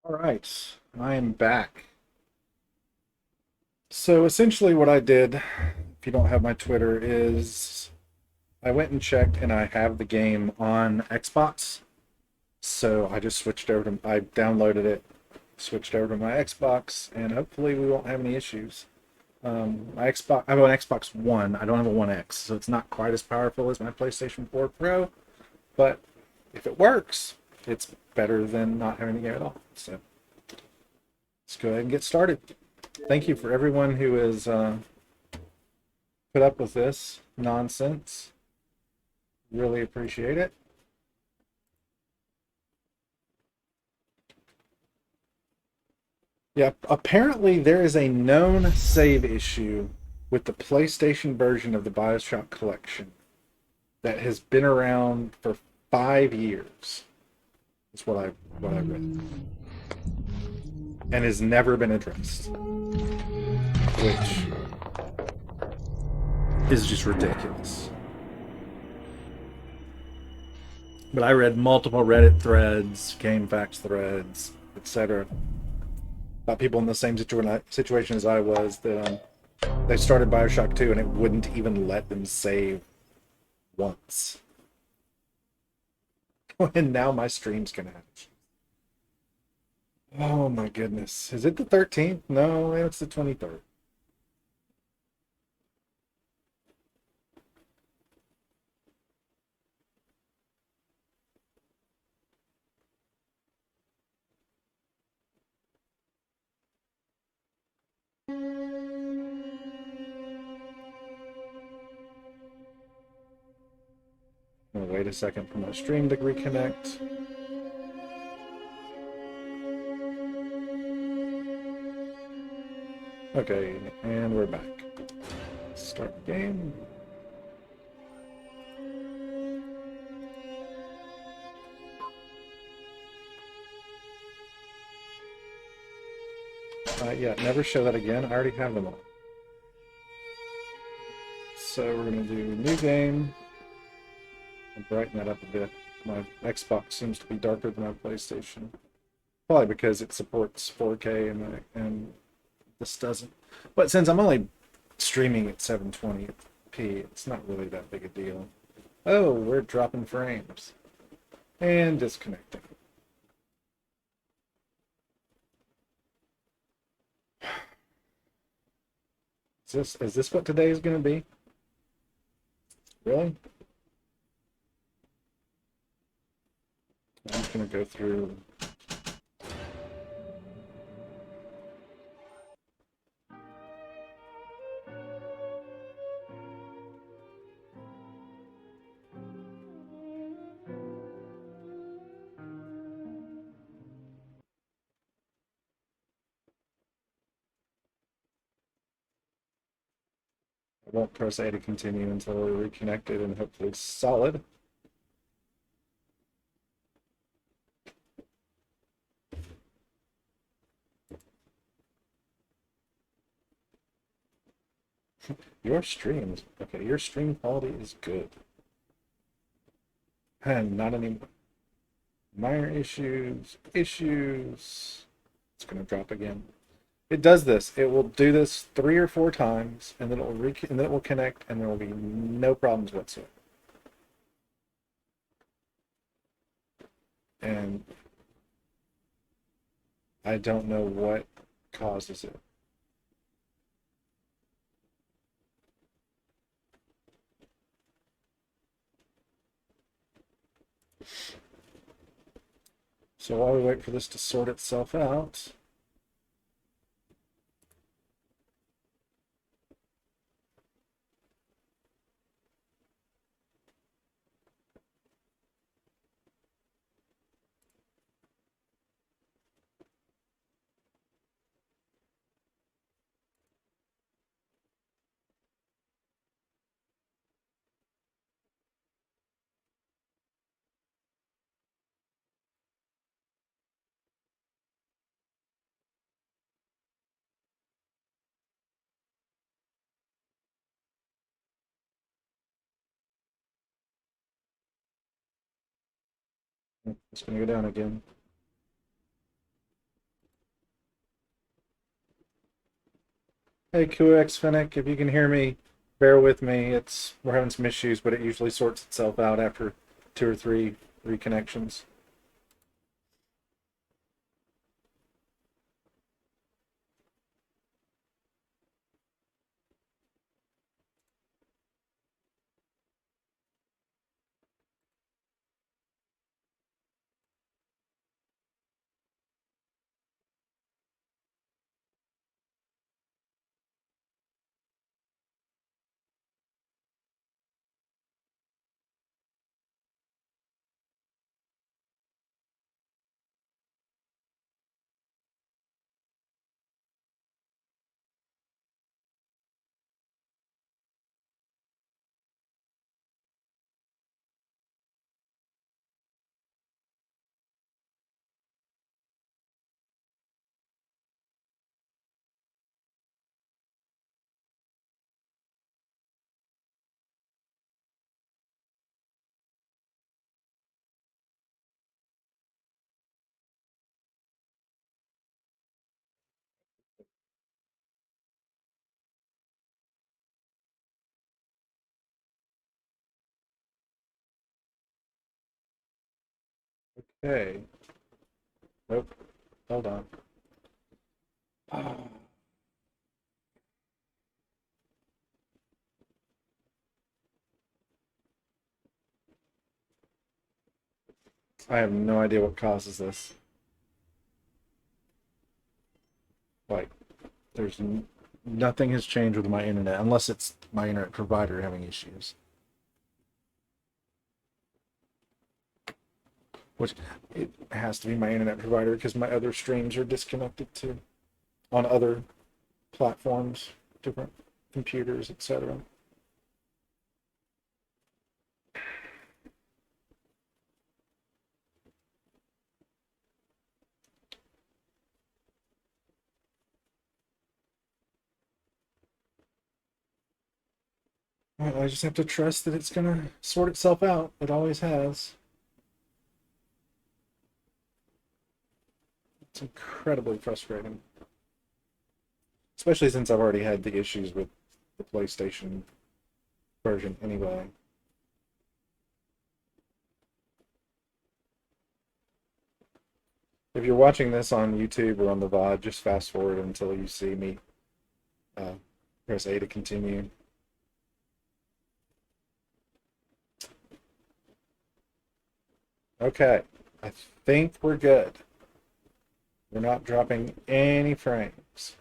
All right, I am back. So essentially, what I did, if you don't have my Twitter, is I went and checked, and I have the game on Xbox. So I just switched over to, I downloaded it, switched over to my Xbox, and hopefully we won't have any issues. My Xbox, I have an Xbox One. I don't have a One X, so it's not quite as powerful as my PlayStation 4 Pro. But if it works, it's better than not having the game at all. So let's go ahead and get started. Thank you for everyone who has put up with this nonsense. Really appreciate it. Yeah, apparently there is a known save issue with the PlayStation version of the Bioshock collection that has been around for 5 years. That's what I read, and has never been addressed, which is just ridiculous. But I read multiple Reddit threads, GameFAQs threads, etc., about people in the same situation as I was that they started Bioshock 2 and it wouldn't even let them save once. And now my stream's gonna have issues. Oh my goodness. Is it the 13th? No, it's the 23rd. I'm gonna wait a second for my stream to reconnect. Okay, and we're back. Start the game. Yeah, never show that again. I already have them all. So we're gonna do new game and brighten that up a bit. My Xbox seems to be darker than my PlayStation. Probably because it supports 4K and this doesn't. But since I'm only streaming at 720p, it's not really that big a deal. Oh, we're dropping frames and disconnecting. Is this what today is going to be? Really? I'm just going to go through. I won't press A to continue until we're reconnected and hopefully solid. Your streams, okay, your stream quality is good. And not any minor issues. It's going to drop again. It does this. It will do this 3 or 4 times, and then it will connect, and there will be no problems whatsoever. And I don't know what causes it. So while we wait for this to sort itself out, it's going to go down again. Hey, QX Finnick, if you can hear me, bear with me. We're having some issues, but it usually sorts itself out after two or three reconnections. Okay. Nope. Hold on. I have no idea what causes this. Like, there's nothing has changed with my internet, unless it's my internet provider having issues. Which it has to be my internet provider because my other streams are disconnected to on other platforms, different computers, etc. Well, I just have to trust that it's gonna sort itself out. It always has. It's incredibly frustrating, especially since I've already had the issues with the PlayStation version anyway. If you're watching this on YouTube or on the VOD, just fast forward until you see me uh, press A to continue. Okay, I think we're good. We're not dropping any frames.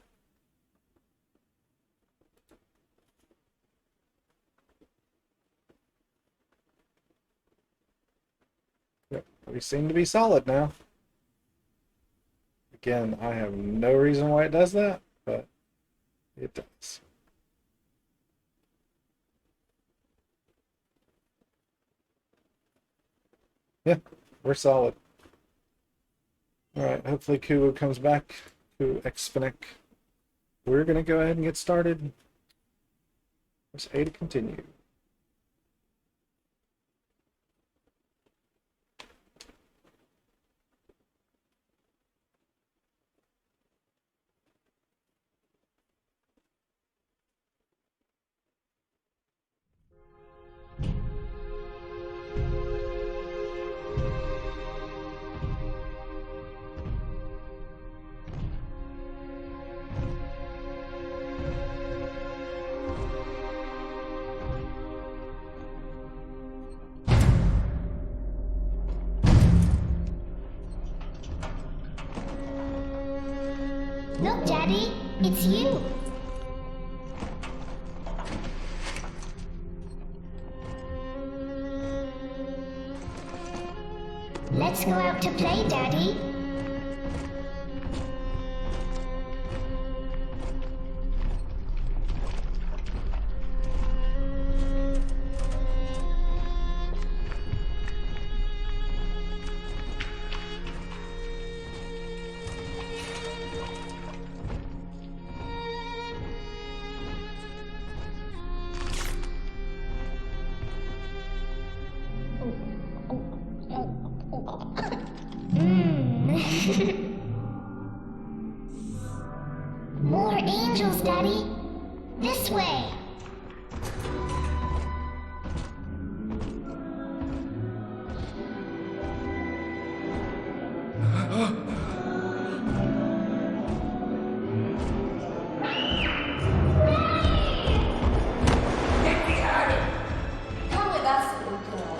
Yep, we seem to be solid now. Again, I have no reason why it does that, but it does. Yeah, we're solid. All right, hopefully Kuwu comes back. Kuwu Xfinic. We're going to go ahead and get started. Press A to continue. Look, Daddy, it's you. Let's go out to play, Daddy. More angels, Daddy. This way! Come with us, little girl.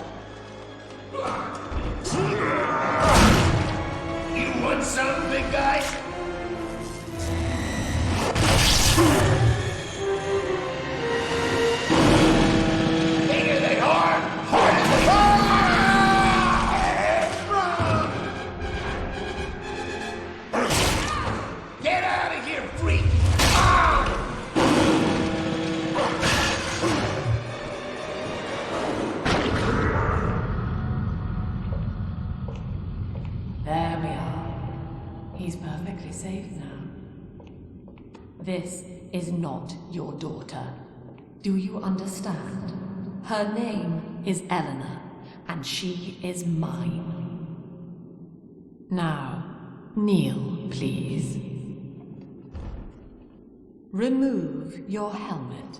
You want some, big guy? Bigger than hard, harder than hard. Get out of here, freak! There we are. He's perfectly safe now. This is not your daughter. Do you understand? Her name is Eleanor, and she is mine. Now, kneel, please. Remove your helmet.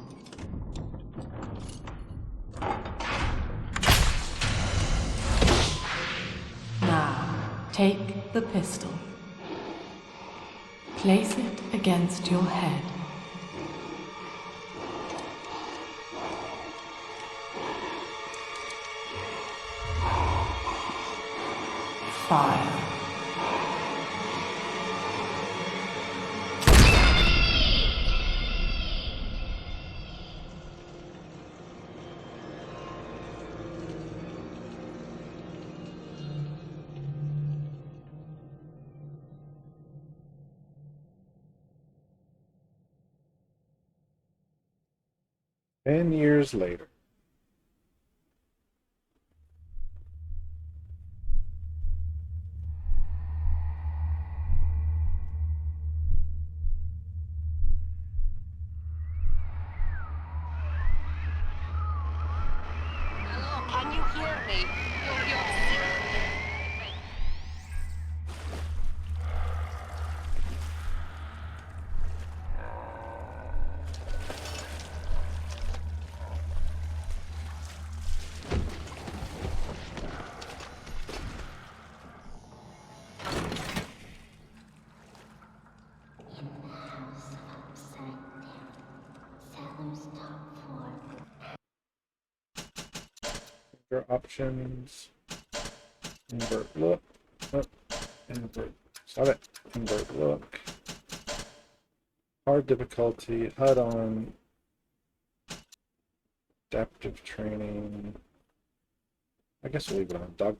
Now, take the pistol. Place it against your head. Fire. Ten years later. Hello, can you hear me? You're In the house upside down. Salem's top floor. Your options. Invert look. Oh, invert. Stop it. Invert look. Hard difficulty. HUD on. Adaptive training. I guess we'll leave it on.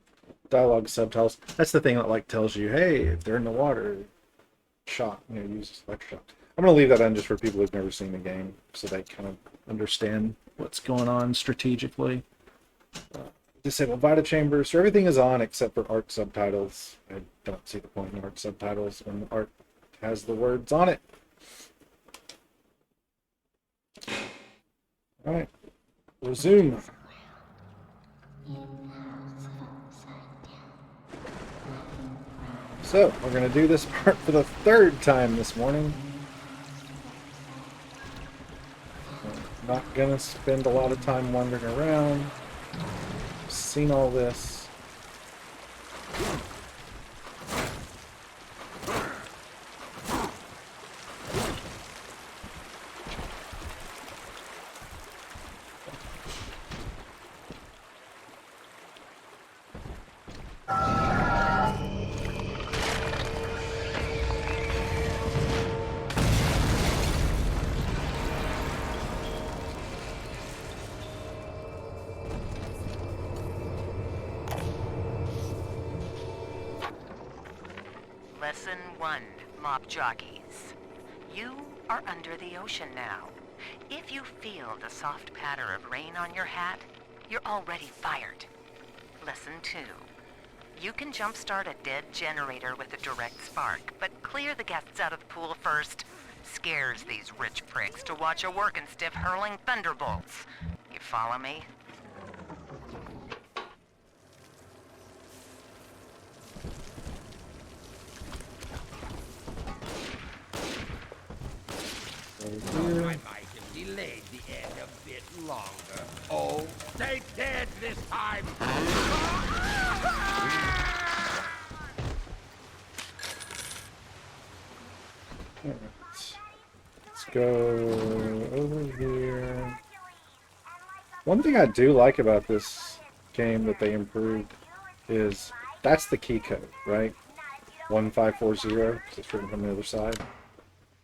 Dialogue subtitles. That's the thing that like tells you, hey, if they're in the water, shot. Use electric shock. I'm gonna leave that on just for people who've never seen the game, so they kind of understand what's going on strategically. Disable Vita chambers, so everything is on except for art subtitles. I don't see the point in art subtitles when the art has the words on it. Alright, resume. In the house upside down. Nothing wrong. So, we're going to do this part for the third time this morning. Not going to spend a lot of time wandering around. Seen all this. Lesson 1, Mop Jockeys. You are under the ocean now. If you feel the soft patter of rain on your hat, you're already fired. Lesson 2. You can jumpstart a dead generator with a direct spark, but clear the guests out of the pool first. Scares these rich pricks to watch a working stiff hurling thunderbolts. You follow me? I can deal dead a bit longer. Oh, stay dead this time! Alright. Let's go over here. One thing I do like about this game that they improved is that's the key code, right? 1540, because it's written from the other side.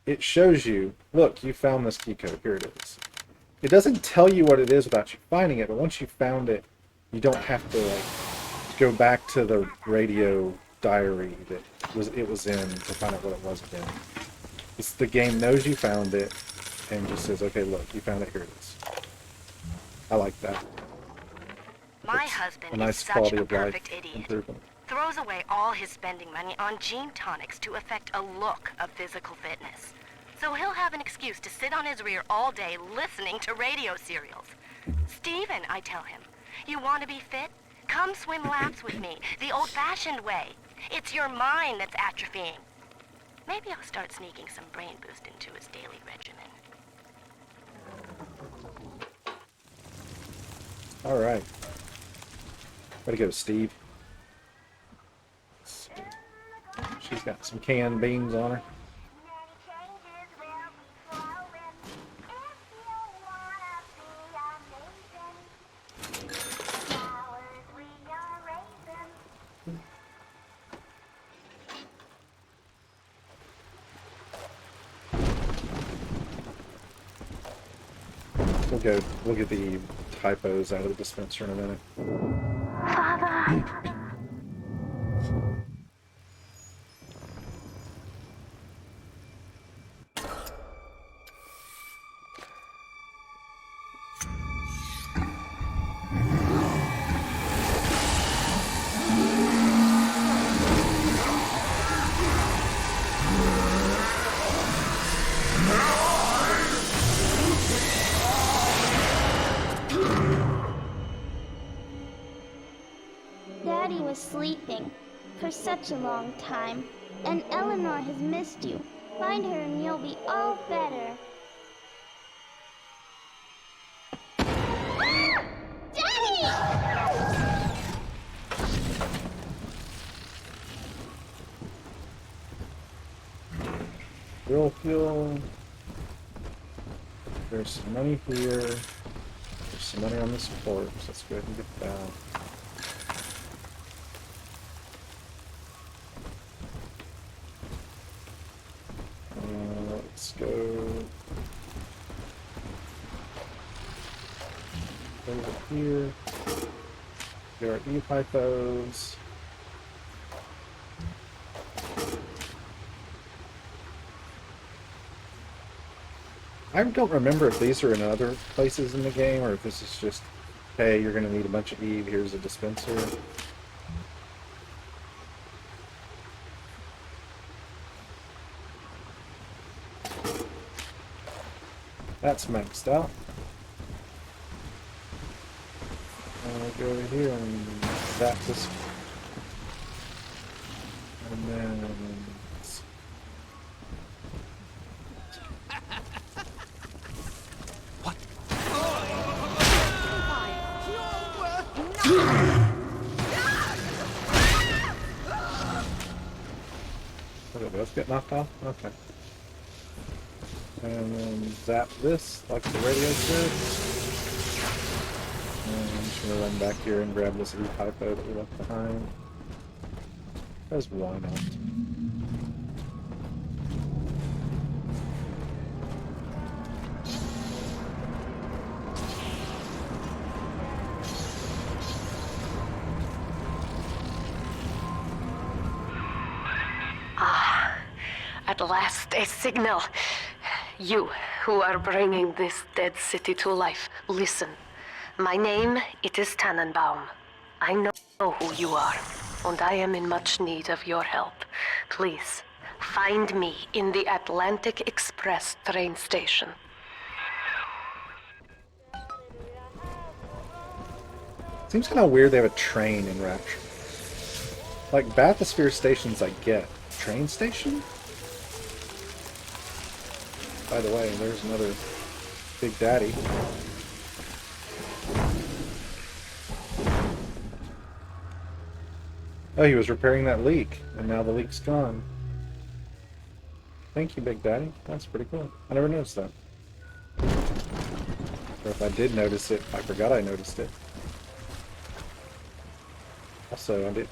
It shows you, look, you found this key code, here it is. It doesn't tell you what it is without you finding it, but once you found it, you don't have to like go back to the radio diary that it was in to find out what it was again. It's the game knows you found it and just says, okay, look, you found it, here it is. I like that. My It's husband a nice is such quality a of life perfect idiot. improvement. Throws away all his spending money on gene tonics to affect a look of physical fitness. So he'll have an excuse to sit on his rear all day listening to radio serials. Steven, I tell him, you want to be fit? Come swim laps with me, the old-fashioned way. It's your mind that's atrophying. Maybe I'll start sneaking some brain boost into his daily regimen. All right. Way to go, Steve. She's got some canned beans on her. We'll get the typos out of the dispenser in a minute. Father! Daddy was sleeping for such a long time, and Eleanor has missed you. Find her and you'll be all better. Daddy! Real fuel. There's some money here. There's some money on this corpse. Let's go ahead and get that. Let's go over here. There are E-hypos. I don't remember if these are in other places in the game or if this is just, hey, you're going to need a bunch of Eve, here's a dispenser. That's maxed out. I'll go over here and zap this. And then... Did it both get knocked off? Okay. And then zap this like the radio said. And I'm just gonna run back here and grab this E-hypo that we left behind. Because why not? At last, a signal. You, who are bringing this dead city to life, listen. My name, it is Tannenbaum. I know who you are, and I am in much need of your help. Please, find me in the Atlantic Express train station. Seems kind of weird they have a train in Rapture. Like, bathysphere stations I get. Train station? By the way, there's another Big Daddy. Oh, he was repairing that leak, and now the leak's gone. Thank you, Big Daddy. That's pretty cool. I never noticed that. Or if I did notice it, I forgot I noticed it. Also, I did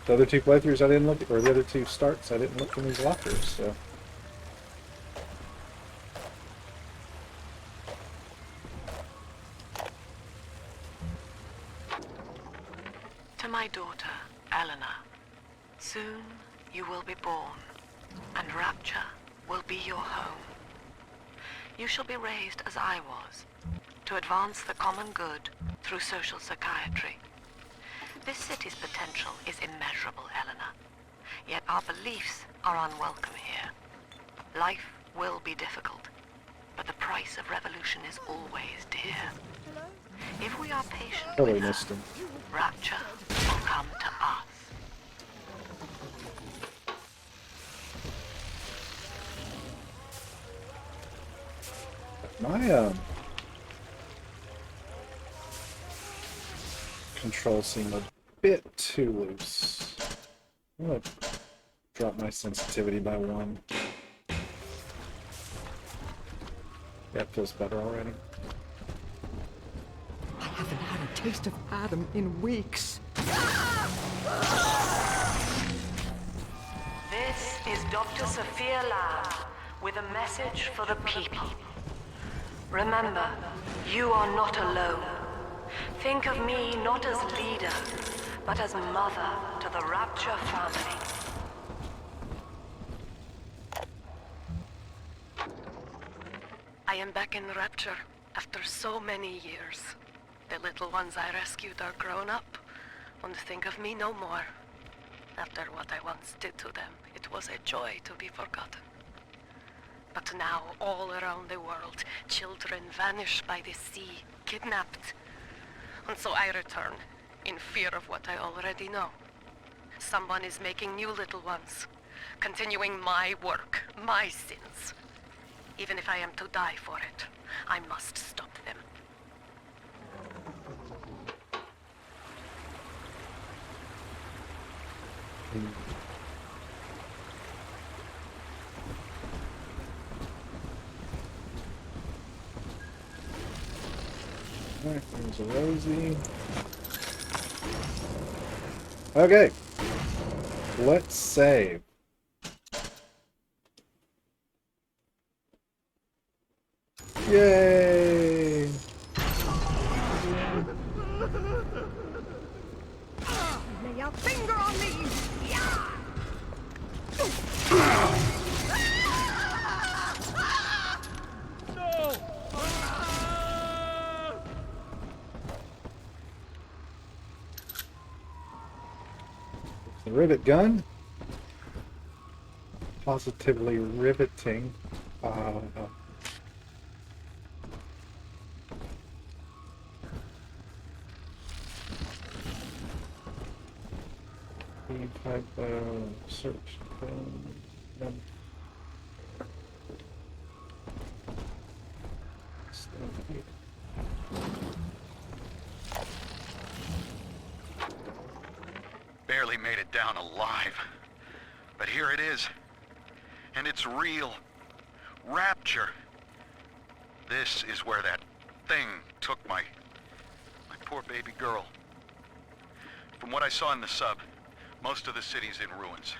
the other two playthroughs I didn't look, or the other two starts I didn't look in these lockers. So To my daughter, Eleanor, soon you will be born, and Rapture will be your home. You shall be raised as I was, to advance the common good through social psychiatry. This city's potential is immeasurable, Eleanor, yet our beliefs are unwelcome here. Life will be difficult, but the price of revolution is always dear. If we are patient totally with her, missed him. Rapture will come to us. My controls seem a bit too loose. I'm gonna drop my sensitivity by 1. Yeah, it feels better already. I haven't had a taste of Adam in weeks. This is Dr. Sophia Lab with a message for the people. Remember, you are not alone. Think of me not as leader, but as mother to the Rapture family. I am back in Rapture after so many years. The little ones I rescued are grown up, and think of me no more. After what I once did to them, it was a joy to be forgotten. But now, all around the world, children vanish by the sea, kidnapped. And so I return, in fear of what I already know. Someone is making new little ones, continuing my work, my sins. Even if I am to die for it, I must stop them. Alright, there's a Rosie. Okay. Let's save. Yay! Lay a finger on me! The rivet gun. Positively riveting. Type search. No. Barely made it down alive. But here it is. And it's real. Rapture. This is where that thing took my poor baby girl. From what I saw in the sub, most of the city's in ruins.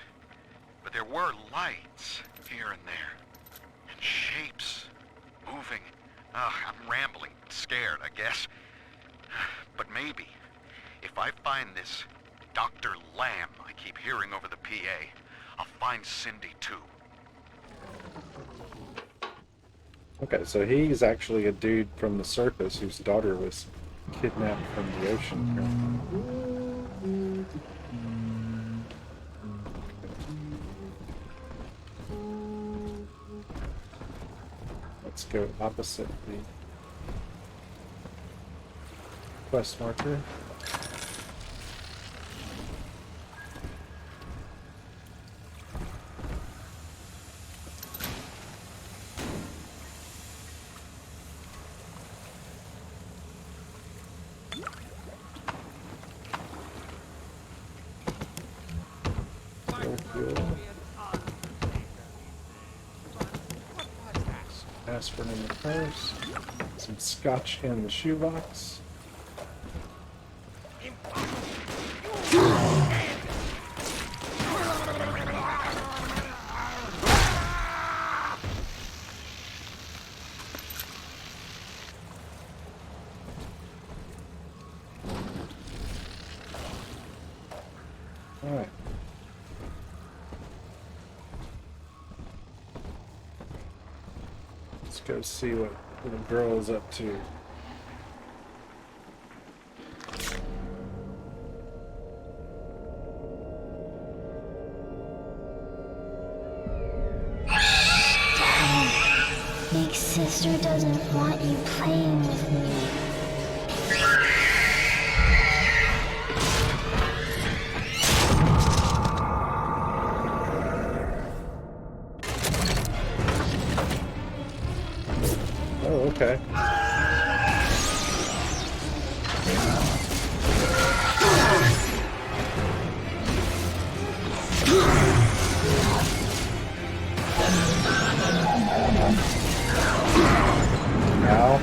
But there were lights here and there. And shapes moving. I'm rambling, scared, I guess. But maybe, if I find this Dr. Lamb I keep hearing over the PA, I'll find Cindy too. Okay, so he's actually a dude from the surface whose daughter was kidnapped from the ocean. Let's go opposite the quest marker. Aspirin in the purse. Some scotch in the shoebox. Alright. Let's go see what little girl is up to. Big sister doesn't want you playing with me. Oh, okay. Ow.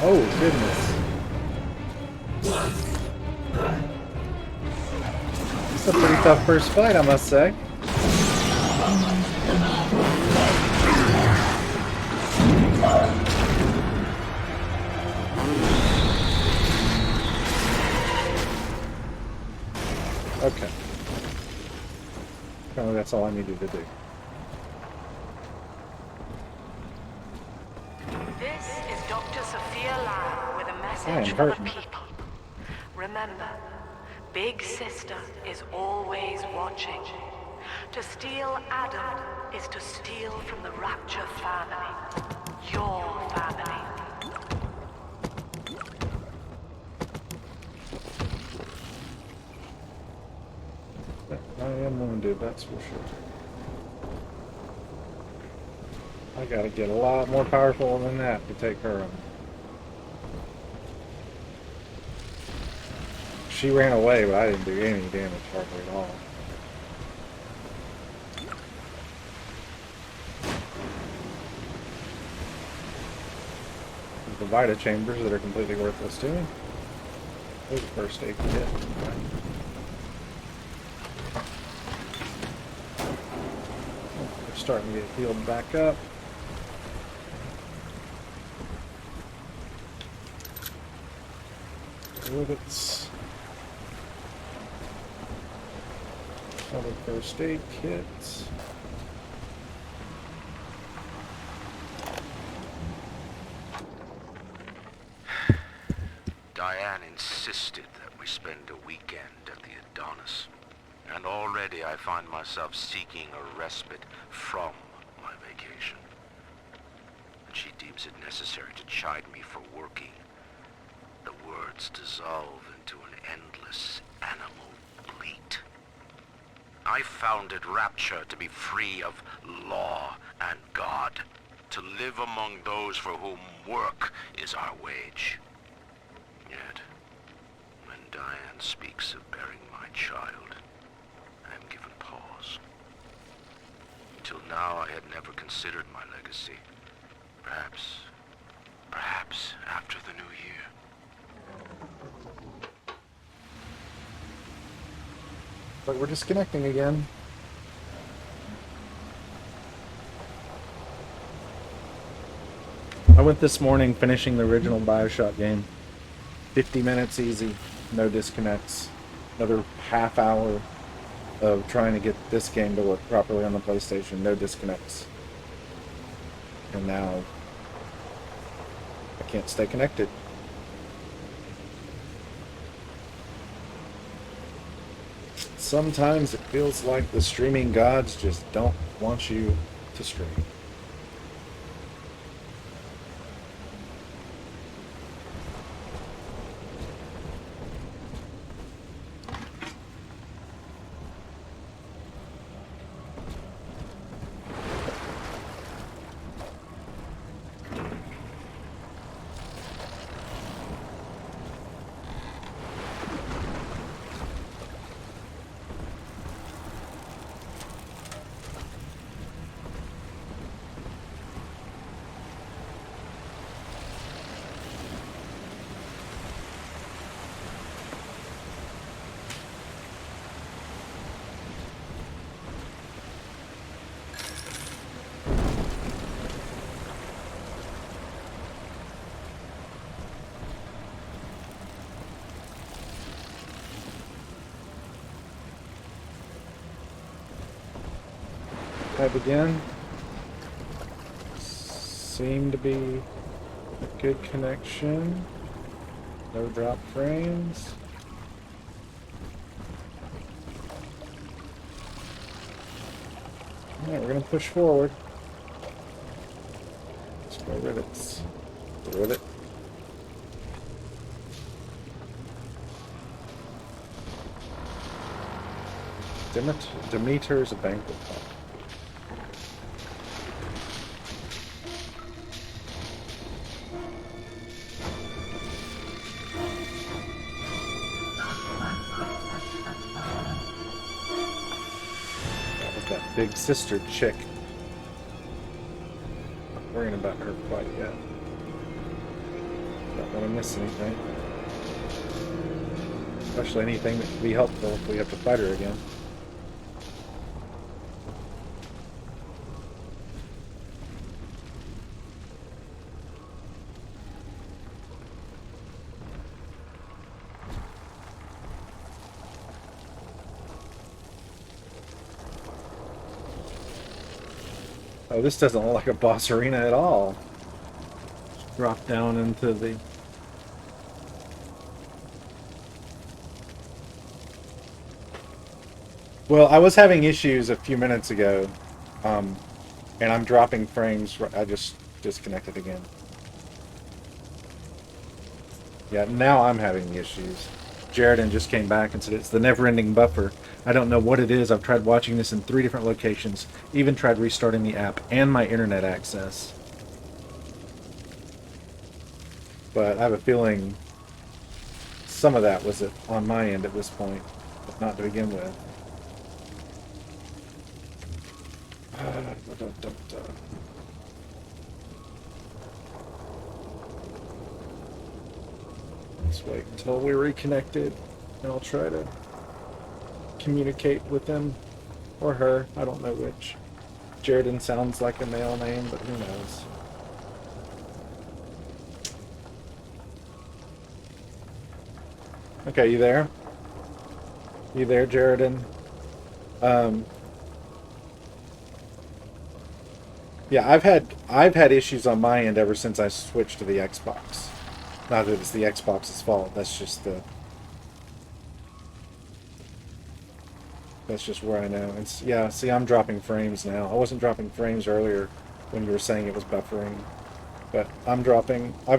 Oh, goodness. It's a pretty tough first fight, I must say. Okay. Apparently that's all I needed to do. This is Dr. Sophia Lamb with a I message am for the hurting. people. Remember, Big Sister is always watching. To steal Adam is to steal from the Rapture family. Your family. I am wounded, that's for sure. I gotta get a lot more powerful than that to take her on. She ran away, but I didn't do any damage hardly at all. The Vita chambers that are completely worthless to me. There's a first aid kit. We're starting to get healed back up. Rivets. Another first aid kit. Diane insisted that we spend a weekend at the Adonis, and already I find myself seeking a respite from my vacation. And she deems it necessary to chide me for working. The words dissolve into an endless animal bleat. I founded Rapture to be free of law and God, to live among those for whom work is our wage. Yet, when Diane speaks of burying my child, I am given pause. Until now, I had never considered my legacy. Perhaps after the new year. But we're disconnecting again. I went this morning finishing the original Bioshock game. 50 minutes easy, no disconnects. Another half hour of trying to get this game to work properly on the PlayStation, no disconnects. And now I can't stay connected. Sometimes it feels like the streaming gods just don't want you to stream. Try it again. Seem to be a good connection. No drop frames. Alright, we're gonna push forward. Let's go rivets. Rivet. Demeter's a banquet hall. That was that big sister chick. Not worrying about her quite yet. Don't want to miss anything. Especially anything that could be helpful if we have to fight her again. Oh, this doesn't look like a boss arena at all. Drop down into the... Well, I was having issues a few minutes ago, and I'm dropping frames. I just disconnected again. Yeah, now I'm having issues. Jaredin just came back and said it's the never-ending buffer. I don't know what it is. I've tried watching this in 3 different locations. Even tried restarting the app and my internet access. But I have a feeling some of that was on my end at this point, but not to begin with. Let's wait until we're reconnected, and I'll try to communicate with him or her. I don't know which. Jaredin sounds like a male name, but who knows? Okay, you there? You there, Jaredin? Yeah, I've had issues on my end ever since I switched to the Xbox. Not that it's the Xbox's fault. That's just where I know. It's yeah. See, I'm dropping frames now. I wasn't dropping frames earlier when you were saying it was buffering, but I've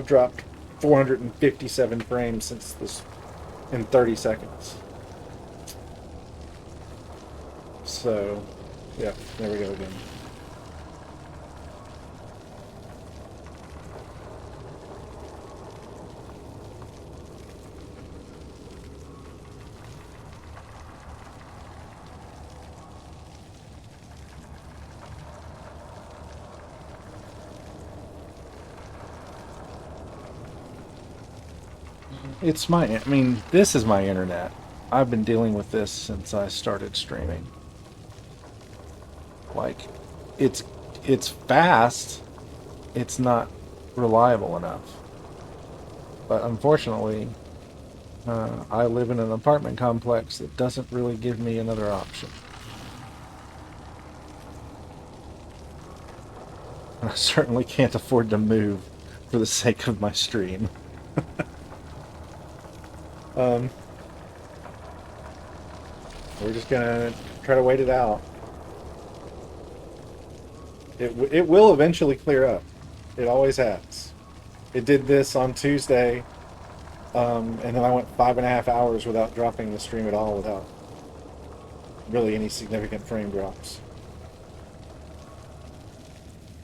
dropped 457 frames since this in 30 seconds. So, yeah, there we go again. I mean, this is my internet. I've been dealing with this since I started streaming. Like, it's fast. It's not reliable enough. But unfortunately, I live in an apartment complex that doesn't really give me another option. And I certainly can't afford to move for the sake of my stream. We're just gonna try to wait it out. It will eventually clear up. It always has. It did this on Tuesday, and then I went 5.5 hours without dropping the stream at all, without really any significant frame drops.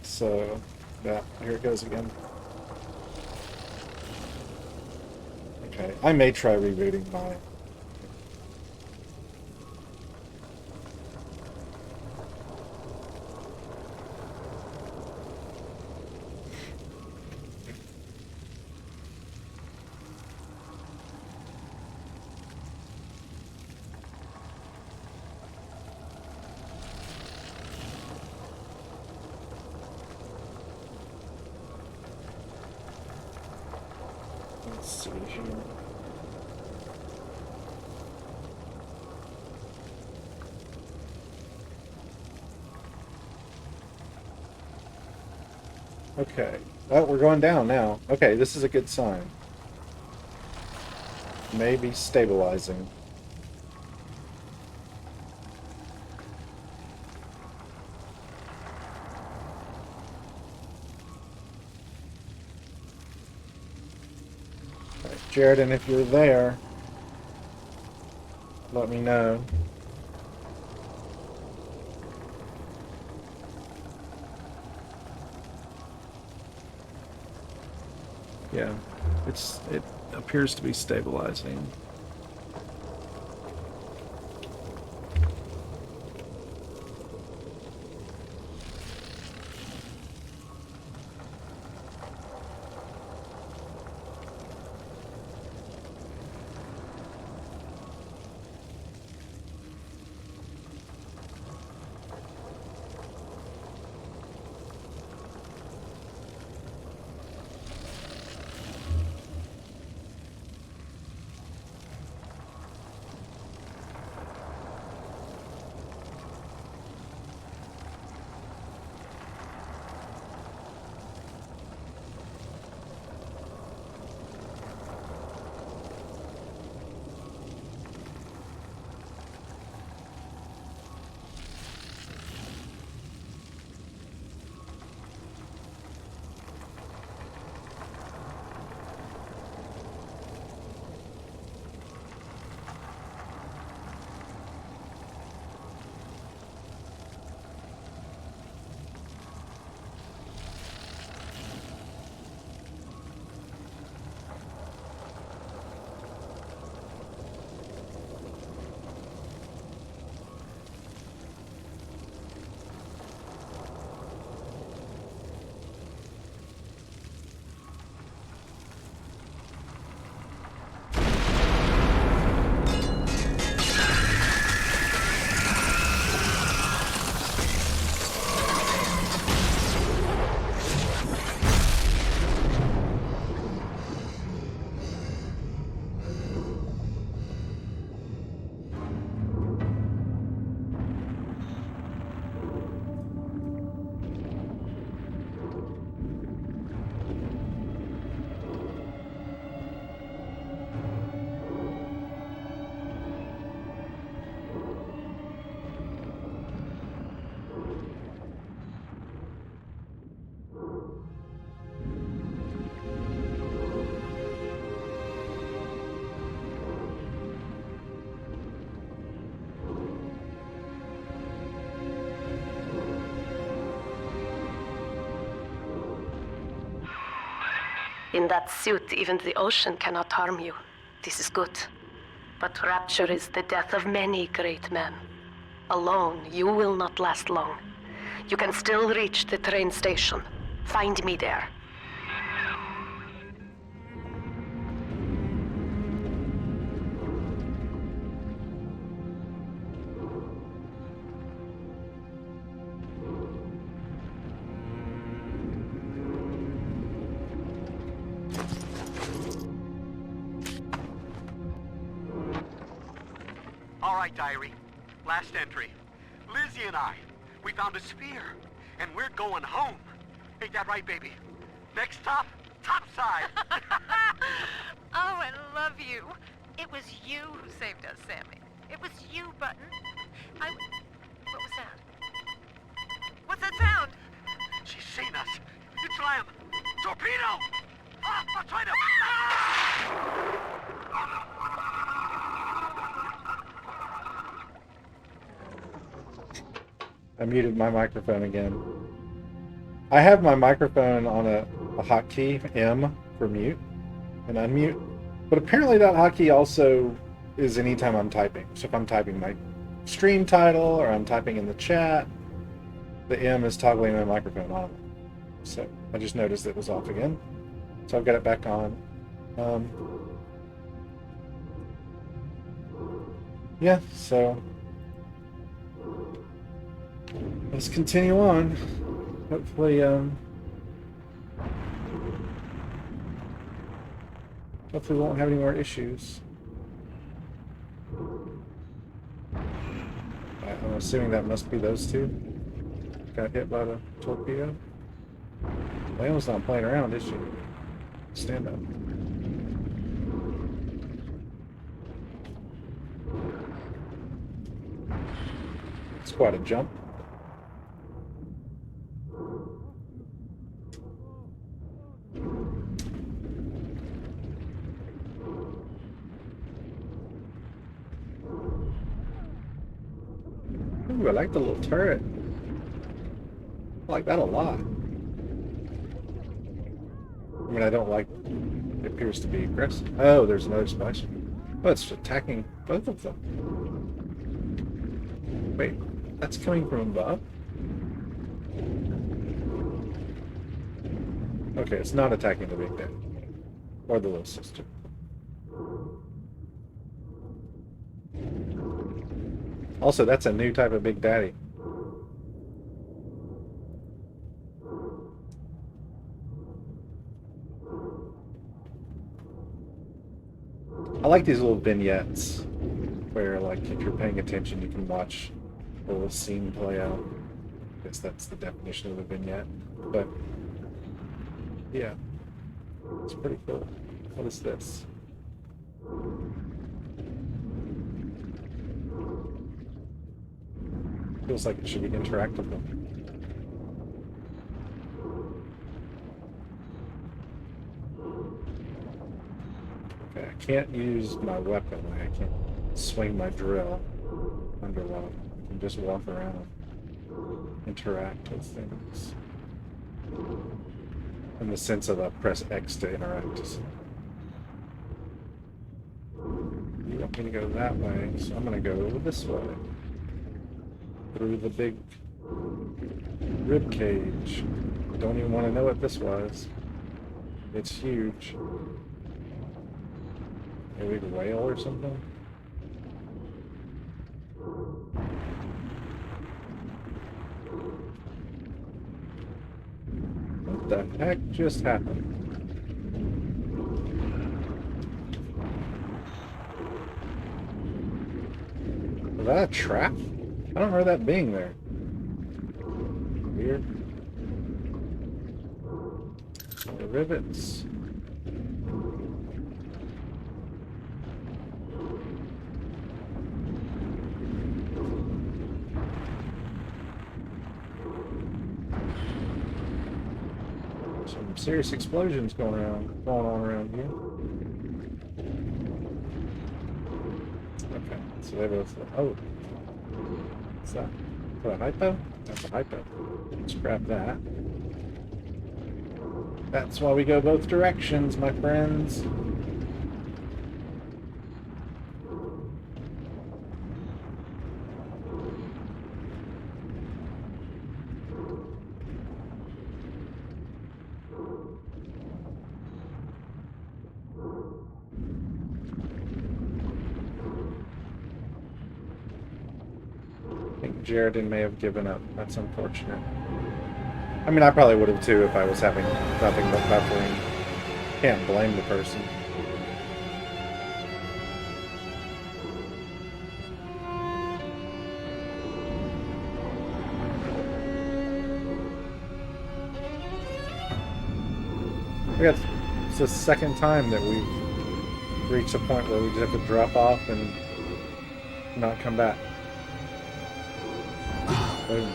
So, yeah, here it goes again. Okay, I may try rebooting mine. Let's see here. Okay. Oh, we're going down now. Okay, this is a good sign. Maybe stabilizing. Right, Jared, and if you're there, let me know. Yeah, it appears to be stabilizing. In that suit, even the ocean cannot harm you. This is good. But rapture is the death of many great men. Alone, you will not last long. You can still reach the train station. Find me there. All right, diary. Last entry. Lizzie and I, we found a sphere, and we're going home. Ain't that right, baby? Next stop, topside. Oh, I love you. It was you who saved us, Sammy. It was you, Button. What was that? What's that sound? She's seen us. It's Lamb. Torpedo! Ah, I'll try to... I muted my microphone again. I have my microphone on a hotkey, M, for mute and unmute. But apparently that hotkey also is anytime I'm typing. So if I'm typing my stream title or I'm typing in the chat, the M is toggling my microphone on. So I just noticed it was off again. So I've got it back on. Yeah, so let's continue on. Hopefully, hopefully we won't have any more issues. I'm assuming that must be those two. Got hit by the torpedo. Leo's not playing around, is she? Stand up. It's quite a jump. Ooh, I like the little turret. I like that a lot. I mean, I don't like it appears to be aggressive. Oh, there's another splash. Oh, it's attacking both of them. Wait, that's coming from above? Okay, it's not attacking the big daddy. Or the little sister. Also, that's a new type of big daddy. I like these little vignettes where, like, if you're paying attention, you can watch a little scene play out. I guess that's the definition of a vignette. But, yeah. It's pretty cool. What is this? Feels like it should be interactable. Okay, I can't use my weapon. I can't swing my drill underwater. I can just walk around and interact with things. In the sense of press X to interact. You want me to go that way, so I'm going to go this way. Through the big rib cage. Don't even want to know what this was. It's huge. Maybe a whale or something? What the heck just happened? Was that a trap? I don't remember that being there. Weird. More rivets. Some serious explosions going on around here. Okay, so they both. Oh. What's that? Is that a hypo? That's a hypo. Let's grab that. That's why we go both directions, my friends. Jaredin may have given up. That's unfortunate. I mean, I probably would have too if I was having nothing but buffering. Can't blame the person. It's the second time that we've reached a point where we just have to drop off and not come back. Boom.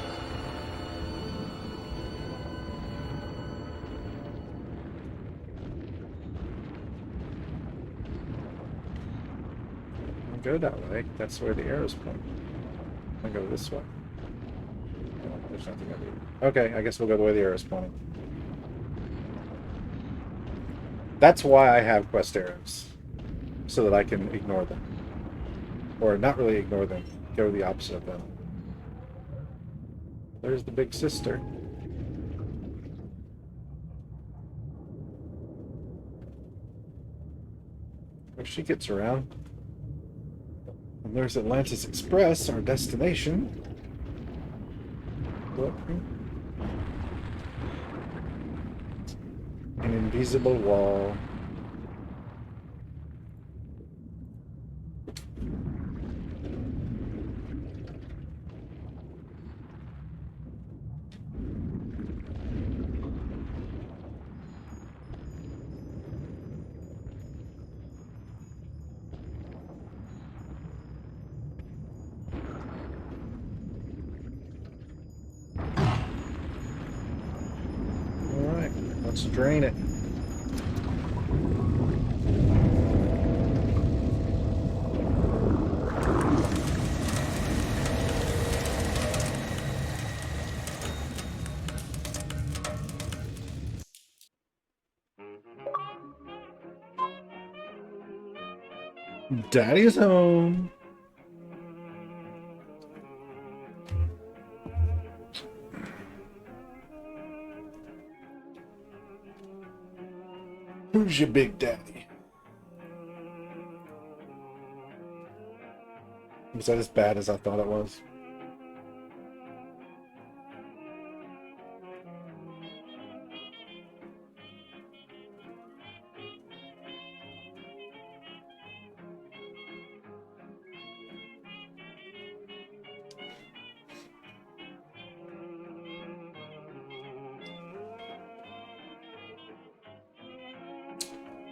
Go that way. That's where the arrows point. I go this way. No, there's nothing I do. Okay, I guess we'll go the way the arrows pointing. That's why I have quest arrows, so that I can ignore them, or not really ignore them. Go the opposite of them. There's the big sister. If she gets around. And there's Atlantis Express, our destination. Look. An invisible wall. Let's drain it. Daddy's home. Who's your big daddy? Was that as bad as I thought it was?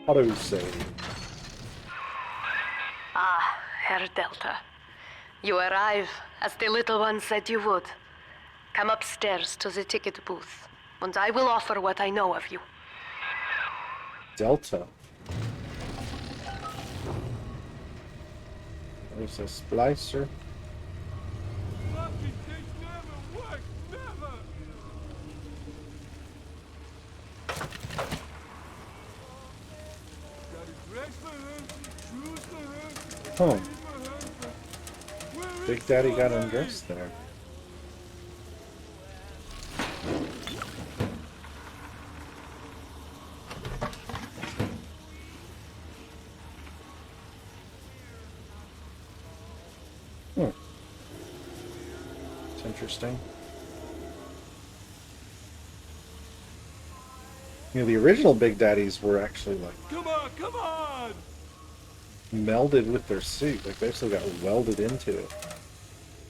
Autosave. Ah, Herr Delta. You arrive, as the little one said you would. Come upstairs to the ticket booth, and I will offer what I know of you. Delta. There's a splicer. Huh. Big Daddy got undressed there. It's interesting. You know, the original Big Daddies were actually like... Come on! melded with their suit. Like, they actually got welded into it.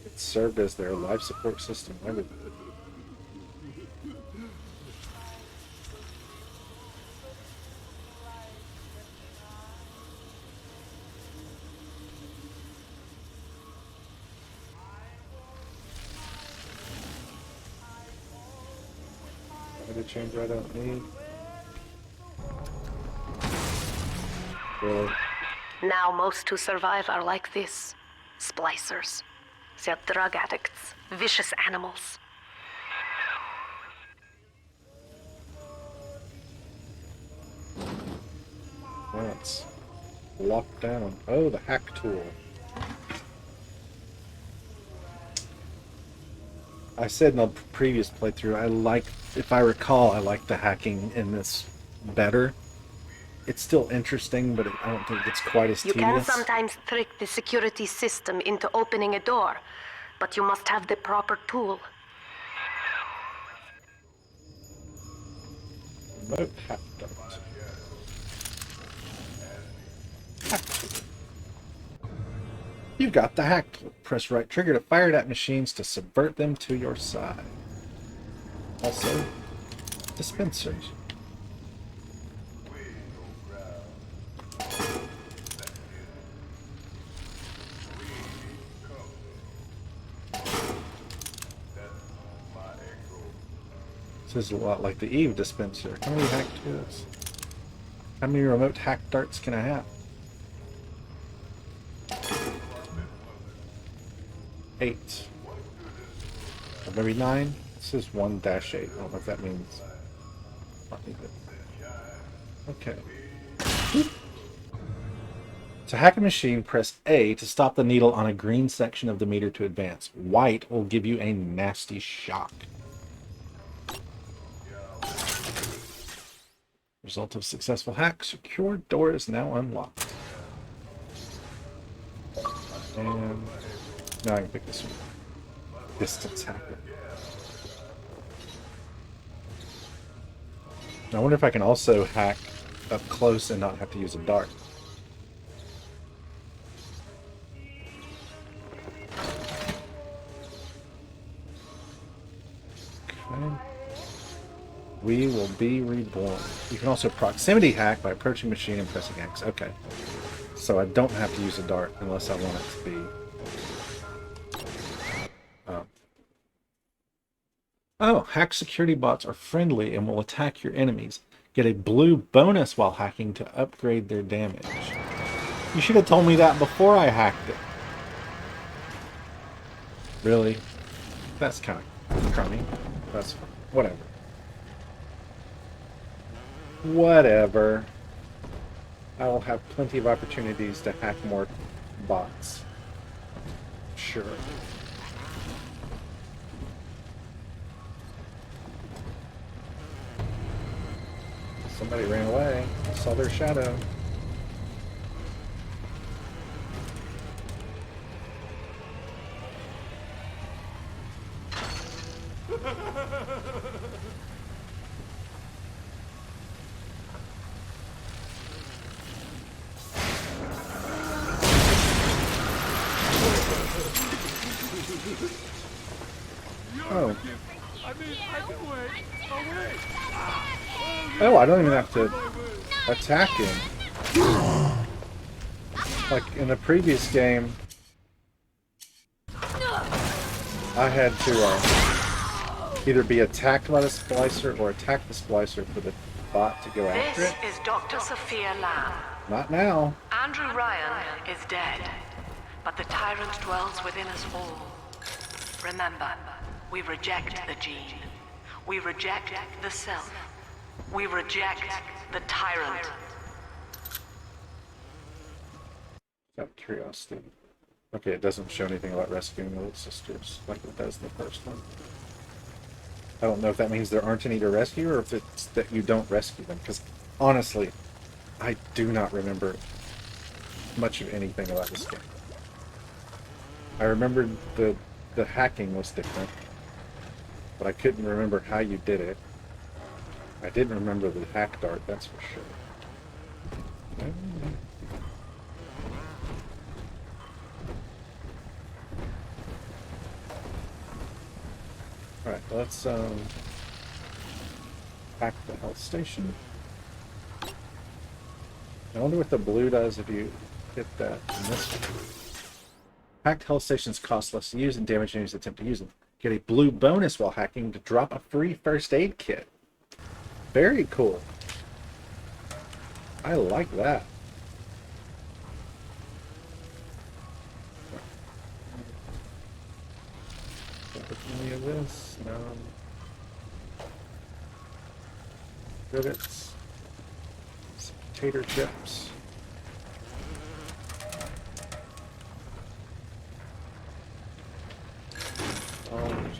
It served as their life support system. Everything. Did it change right out me? Really? Now most who survive are like this. Splicers. They're drug addicts. Vicious animals. That's locked down. Oh, the hack tool. I said in the previous playthrough, if I recall, I like the hacking in this better. It's still interesting, but I don't think it's quite as You tedious. can sometimes trick the security system into opening a door, but you must have the proper tool. Remote hack dart. Hack tool. You've got the hack tool. Press right trigger to fire it at machines to subvert them to your side. Also, dispensers. This is a lot like the Eve dispenser. How many hack tools? How many remote hack darts can I have? 8. Or maybe 9? This is 1-8. I don't know if that means... Okay. To hack a machine, press A to stop the needle on a green section of the meter to advance. White will give you a nasty shock. Result of successful hack. Secure door is now unlocked. And now I can pick this one. Distance hacker. I wonder if I can also hack up close and not have to use a dart. Okay. We will be reborn. You can also proximity hack by approaching machine and pressing X. Okay. So I don't have to use a dart unless I want it to be... Oh, hack security bots are friendly and will attack your enemies. Get a blue bonus while hacking to upgrade their damage. You should have told me that before I hacked it. Really? That's kind of crummy. That's fine. Whatever. Whatever. I will have plenty of opportunities to hack more bots. Sure. Somebody ran away. I saw their shadow. Oh. Oh, I don't even have to attack him. Like in the previous game, I had to either be attacked by the splicer or attack the splicer for the bot to go after This it. is Dr. Sophia Lamb. Not now. Andrew Ryan is dead, but the tyrant dwells within us all. Remember, we reject the gene. We reject the self. We reject the tyrant. Out of curiosity. Okay, it doesn't show anything about rescuing the little sisters like it does in the first one. I don't know if that means there aren't any to rescue or if it's that you don't rescue them, because honestly, I do not remember much of anything about this game. I remembered the hacking was different, but I couldn't remember how you did it. I didn't remember the hack dart, that's for sure. Alright, let's hack the health station. I wonder what the blue does if you hit that in this one. Hacked health stations cost less to use and damage enemies that attempt to use them. Get a blue bonus while hacking to drop a free first aid kit. Very cool. I like that. Any of this? No. Rivets. Some potato chips.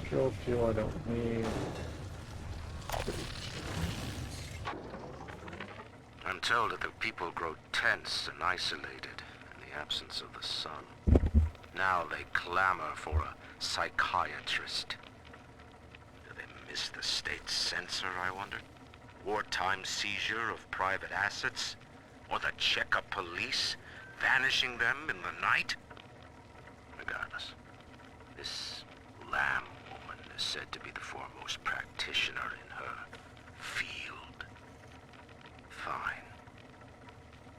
Drill fuel I don't need. I'm told that the people grow tense and isolated in the absence of the sun. Now they clamor for a psychiatrist. Do they miss the state censor, I wonder? Wartime seizure of private assets? Or the checkup police vanishing them in the night? Regardless, this Lamb woman is said to be the foremost practitioner in her field. Fine.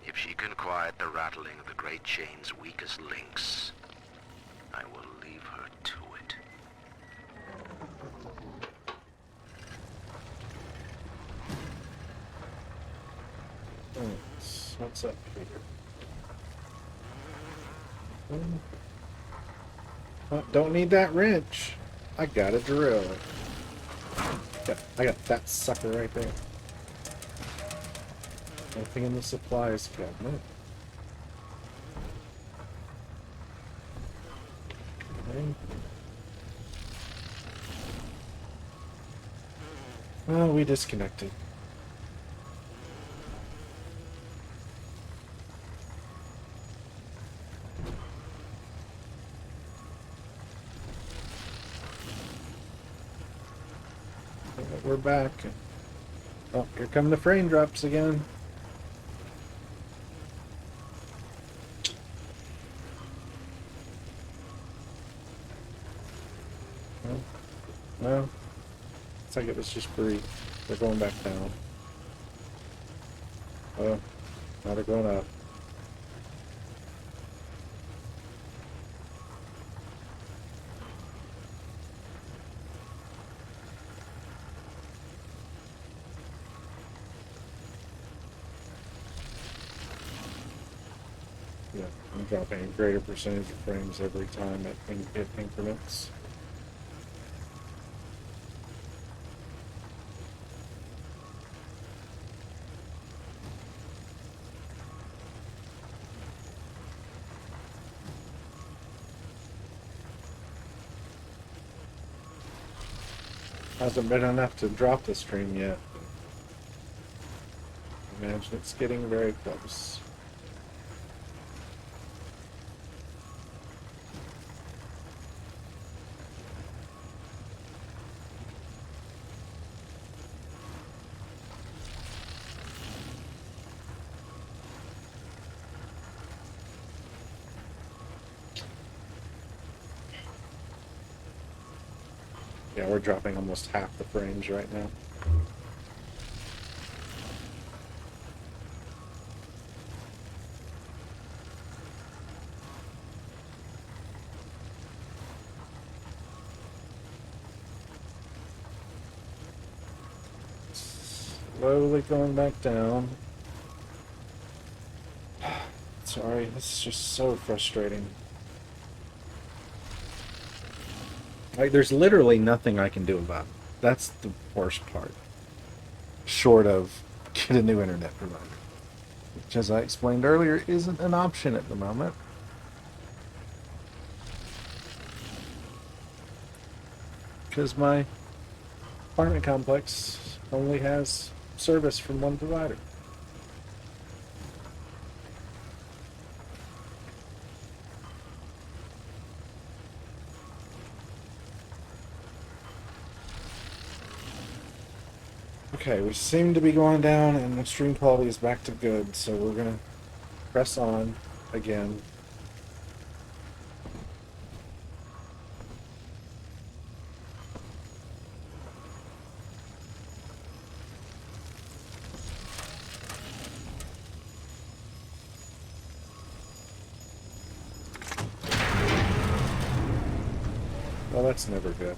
If she can quiet the rattling of the Great Chain's weakest links, I will leave her to it. What's up here? Oh, don't need that wrench. I got a drill. Yeah, I got that sucker right there. Nothing in the supplies cabinet. Okay. Oh, we disconnected. We're back. Oh, here come the frame drops again. No. Looks like it was just brief. They're going back down. Oh, now they're going up. Yeah, I'm dropping a greater percentage of frames every time at increments. Hasn't been enough to drop the stream yet. I imagine it's getting very close. Yeah, we're dropping almost half the frames right now. Slowly going back down. Sorry, this is just so frustrating. Like, there's literally nothing I can do about it. That's the worst part. Short of get a new internet provider. Which, as I explained earlier, isn't an option at the moment. Because my apartment complex only has service from one provider. Okay, we seem to be going down and the stream quality is back to good, so we're gonna press on again. Well, that's never good.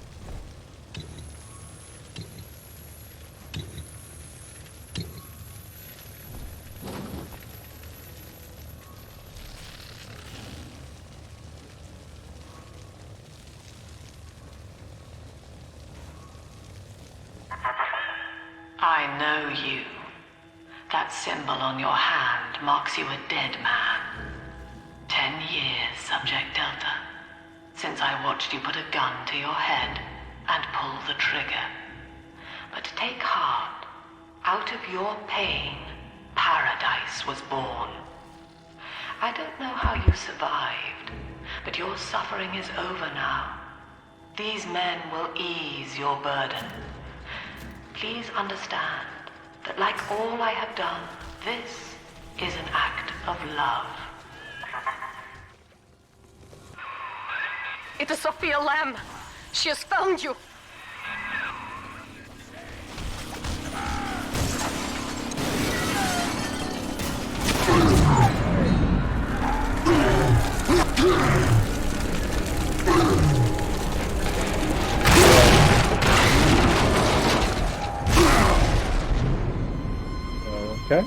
I know you. That symbol on your hand marks you a dead man. 10 years, Subject Delta, since I watched you put a gun to your head and pull the trigger. But take heart. Out of your pain, paradise was born. I don't know how you survived, but your suffering is over now. These men will ease your burden. Please understand that like all I have done, this is an act of love. It is Sophia Lamb. She has found you. Okay.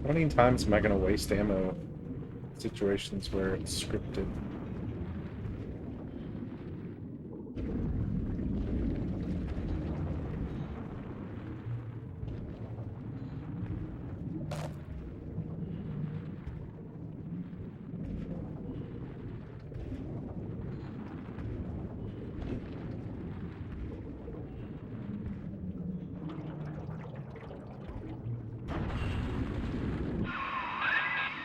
How many times am I going to waste ammo in situations where it's scripted?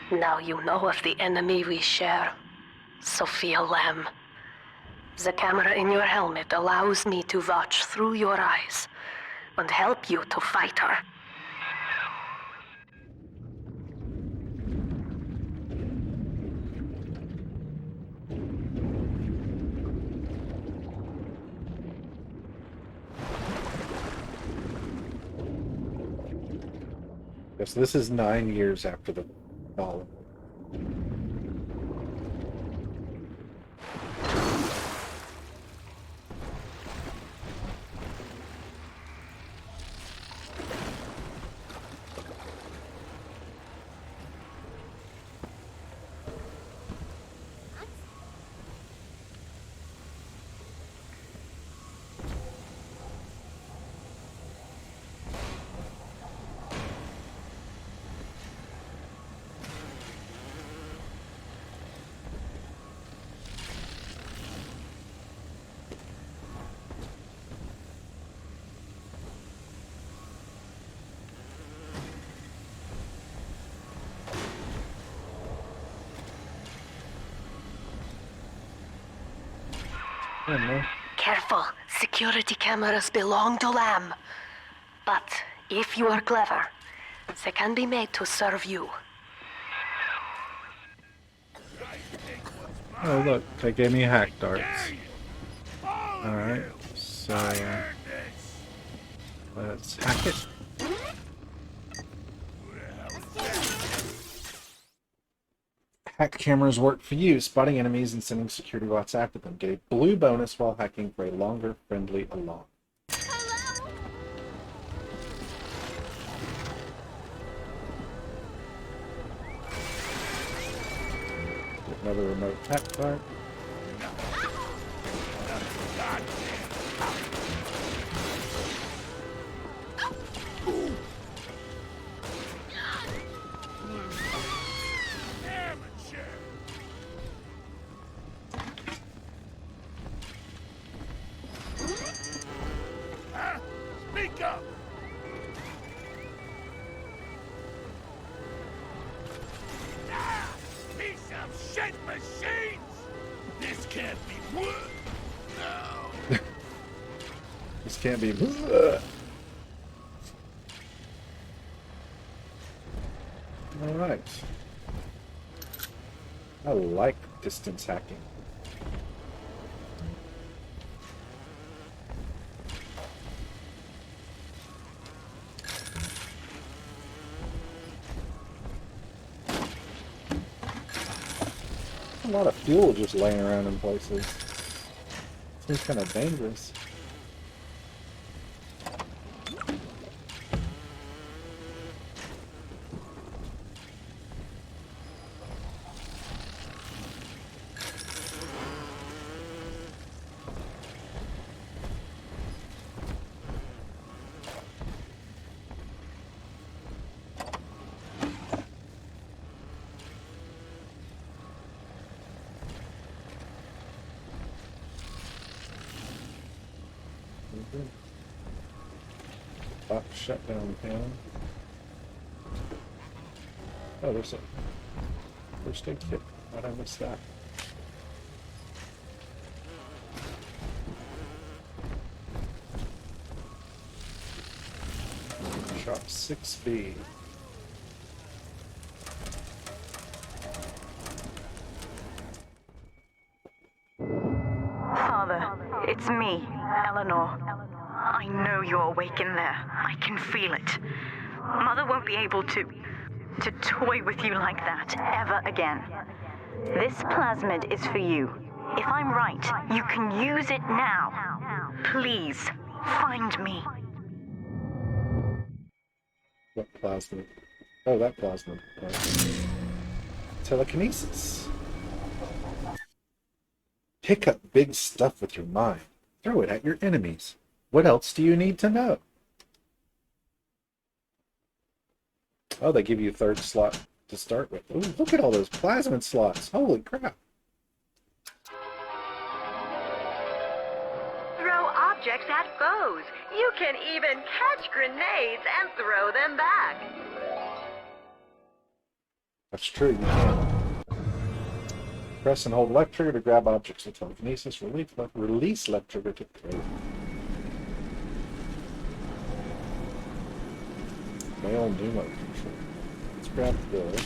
Now you know of the enemy we share, Sophia Lamb. The camera in your helmet allows me to watch through your eyes and help you to fight her. Yes, this is 9 years after the fall. I don't know. Careful. Security cameras belong to Lamb. But if you are clever, they can be made to serve you. Oh look, they gave me hack darts. Alright, so let's hack it. Hack cameras work for you, spotting enemies and sending security bots after them. Get a blue bonus while hacking for a longer friendly alarm. Hello? Get another remote hack dart. Speak up! Ah, piece of shit machines! This can't be wood! No! This can't be. Alright. I like distance hacking. A lot of fuel just laying around in places. Seems kind of dangerous. Box shutdown panel. Oh, there's a first aid kit. How'd I miss that? Shop 6B. Father, it's me, Eleanor. I know you're awake in there. I can feel it. Mother won't be able to toy with you like that ever again. This plasmid is for you. If I'm right, you can use it now. Please, find me. What plasma? Oh, that plasma. Telekinesis. Pick up big stuff with your mind. Throw it at your enemies. What else do you need to know? Oh, they give you a third slot to start with. Ooh, look at all those plasmid slots. Holy crap. Throw objects at foes. You can even catch grenades and throw them back. That's true, you can. Press and hold left trigger to grab objects with telekinesis. Release left trigger to throw. Male pneumo control. Let's grab this.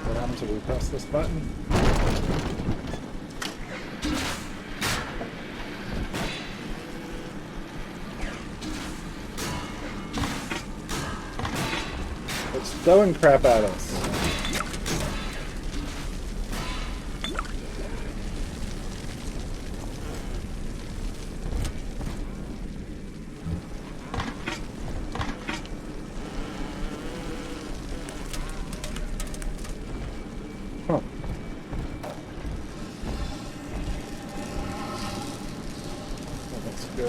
What happens if we press this button? It's throwing crap at us. Huh. Well, let's go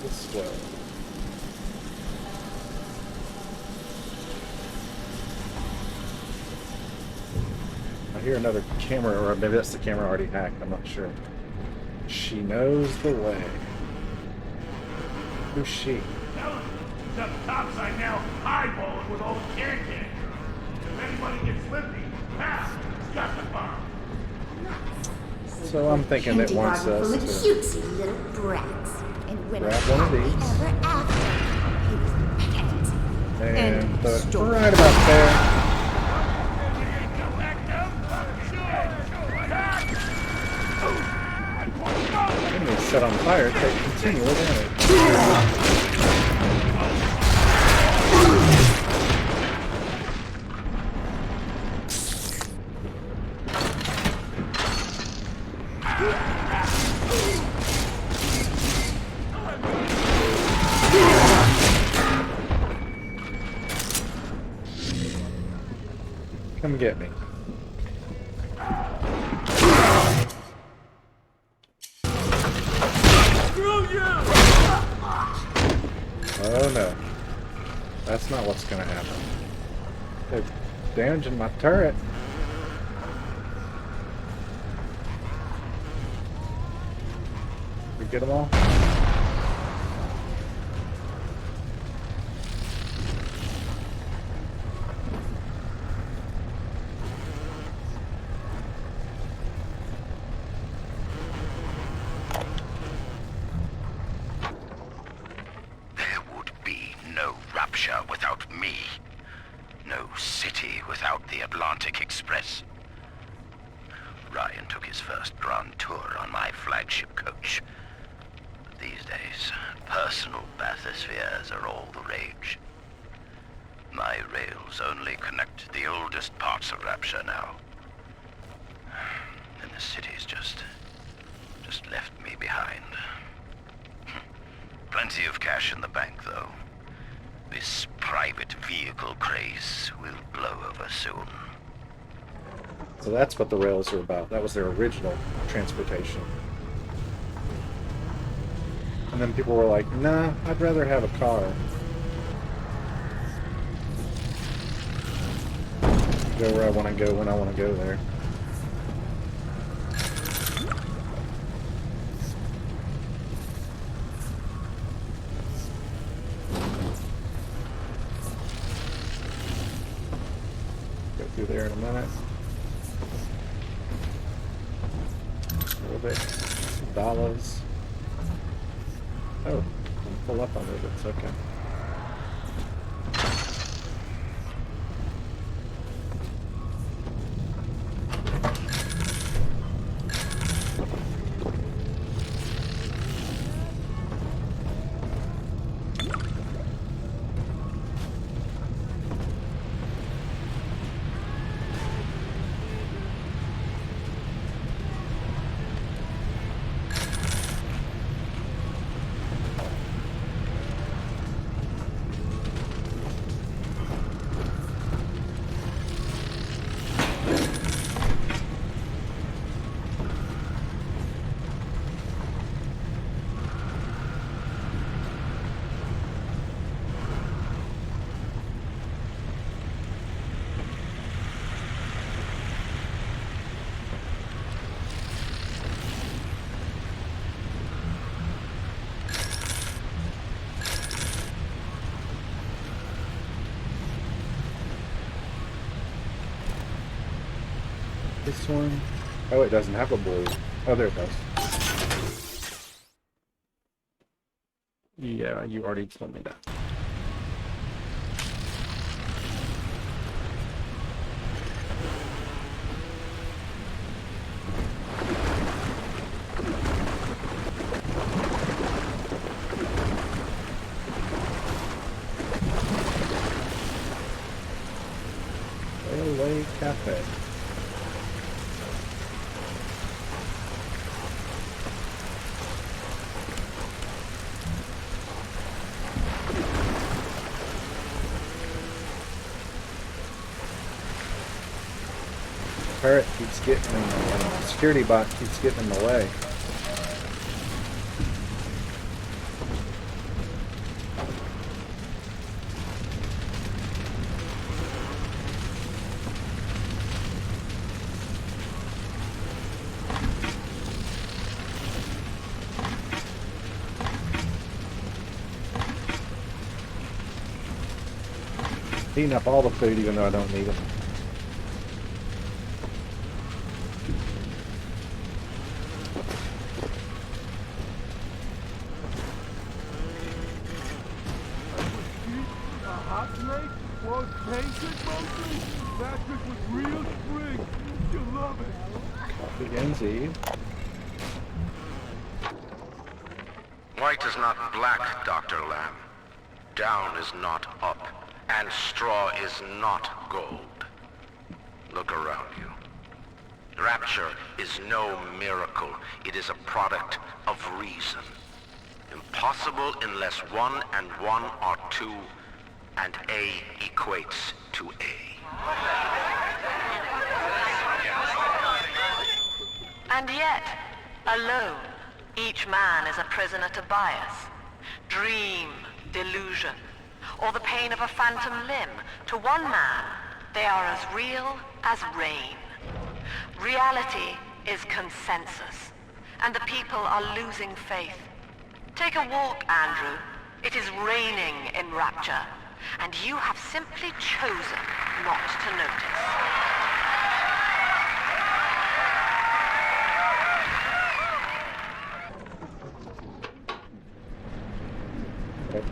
this way. I hear another camera, or maybe that's the camera already hacked, I'm not sure. She knows the way. Who's she? Tell him the cops I now eyeballing with all the can-can. If anybody gets lippy, Hal, he's got the bomb. So I'm thinking it wants us full of to cutesy little brats. And when grab one of happily these. ever after, he was a pet. And throw it right about there. Enemies set on fire take continual damage. Come get me. Oh no. That's not what's gonna happen. They're damaging my turret. We get them all? There would be no Rapture without me. No city without the Atlantic Express. Ryan took his first grand tour on my flagship coach. But these days, personal bathyspheres are all the rage. My rails only connect the oldest parts of Rapture now. And the city's just left me behind. Plenty of cash in the bank, though. This private vehicle craze will blow over soon. So that's what the rails are about. That was their original transportation. And then people were like, nah, I'd rather have a car. Go where I want to go when I want to go there. Go through there in a minute. A little bit. $2. Oh, I'm full up on it. It's okay. This one? Oh, it doesn't have a blue. Oh, there it does. Yeah, you already told me that. Railway Cafe. Parrot keeps getting in the way. Security bot keeps getting in the way. Eating up all the food even though I don't need it. A hot drink was painted mostly. Mattress with real spring. You love it. Coffee and tea. White is not black, Dr. Lamb. Down is not up, and straw is not gold. Look around you. Rapture is no miracle. It is a product of reason. Impossible unless 1 and 1 are 2, and A equates to A. And yet, alone, each man is a prisoner to bias, dream, delusion, or the pain of a phantom limb. To one man, they are as real as rain. Reality is consensus, and the people are losing faith. Take a walk, Andrew. It is raining in Rapture, and you have simply chosen not to notice.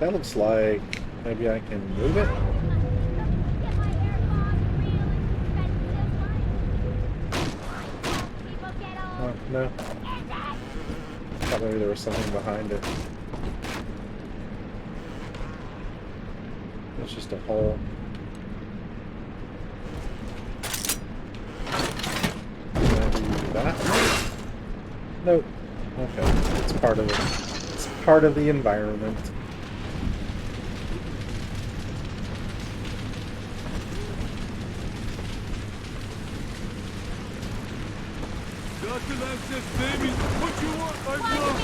That looks like maybe I can move it. Oh, no. Thought maybe there was something behind it. It's just a hole. Can I do that? Nope. Okay. It's part of it. It's part of the environment. Dr. Lamb says, baby, what you want? I want.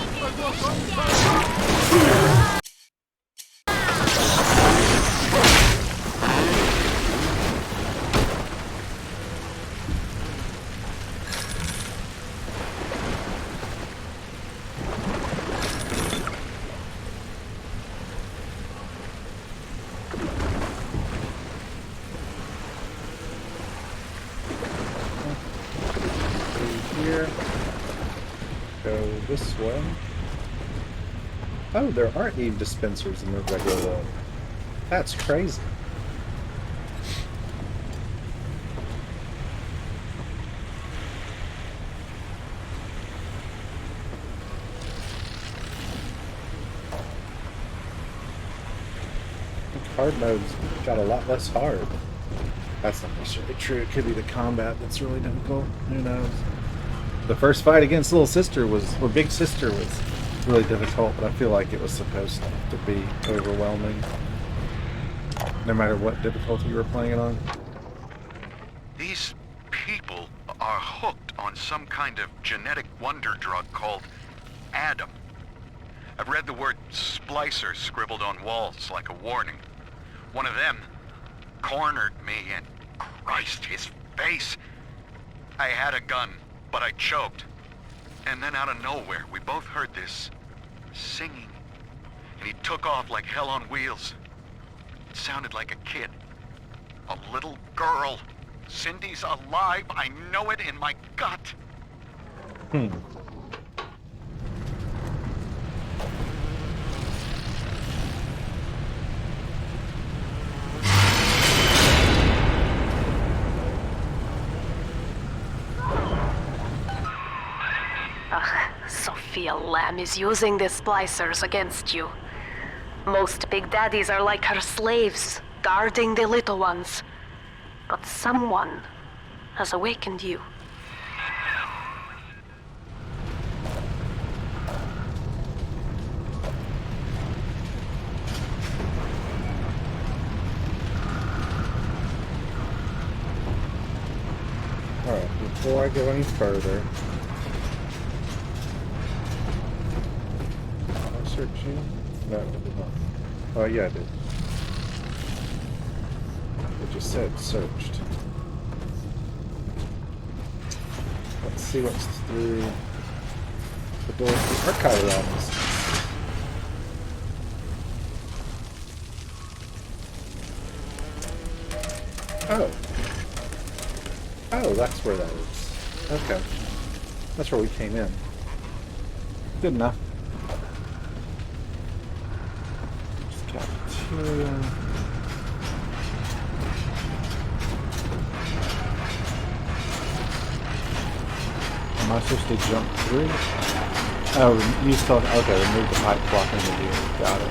Here. Go this way. Oh, there aren't Eve dispensers in the regular world. That's crazy. Hard mode's got a lot less hard. That's not necessarily true. It could be the combat that's really difficult. Who knows? The first fight against Little Sister was, or Big Sister was really difficult, but I feel like it was supposed to be overwhelming. No matter what difficulty you were playing it on. These people are hooked on some kind of genetic wonder drug called Adam. I've read the word splicer scribbled on walls like a warning. One of them cornered me and Christ, his face. I had a gun, but I choked. And then out of nowhere, we both heard this singing. And he took off like hell on wheels. It sounded like a kid. A little girl. Cindy's alive. I know it in my gut. Sophia Lamb is using the splicers against you. Most big daddies are like her slaves, guarding the little ones. But someone has awakened you. Alright, before I go any further... Searching? No, I did not. Oh, yeah, I did. It just said searched. Let's see what's through the door to the archive office. Oh. Oh, that's where that is. Okay. That's where we came in. Good enough. Just cafeteria. Am I supposed to jump through? Oh, use tele. Okay, remove the pipe blocking the view. Got it.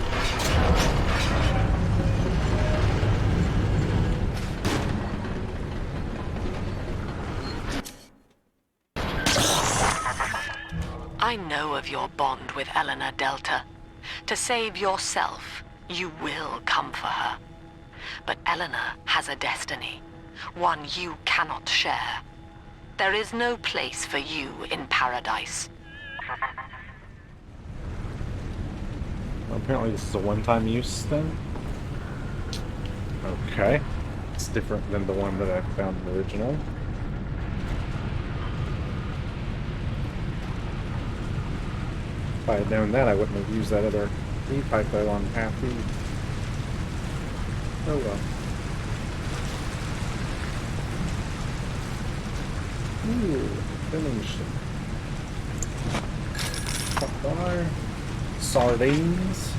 I know of your bond with Eleanor Delta. To save yourself, you will come for her. But Eleanor has a destiny, one you cannot share. There is no place for you in paradise. Well, apparently this is a one-time use thing. Okay. It's different than the one that I found in the original. If I had known that, I wouldn't have used that other E-pipe though on half E. Oh well. Ooh, vending machine. Hot bar. Sardines.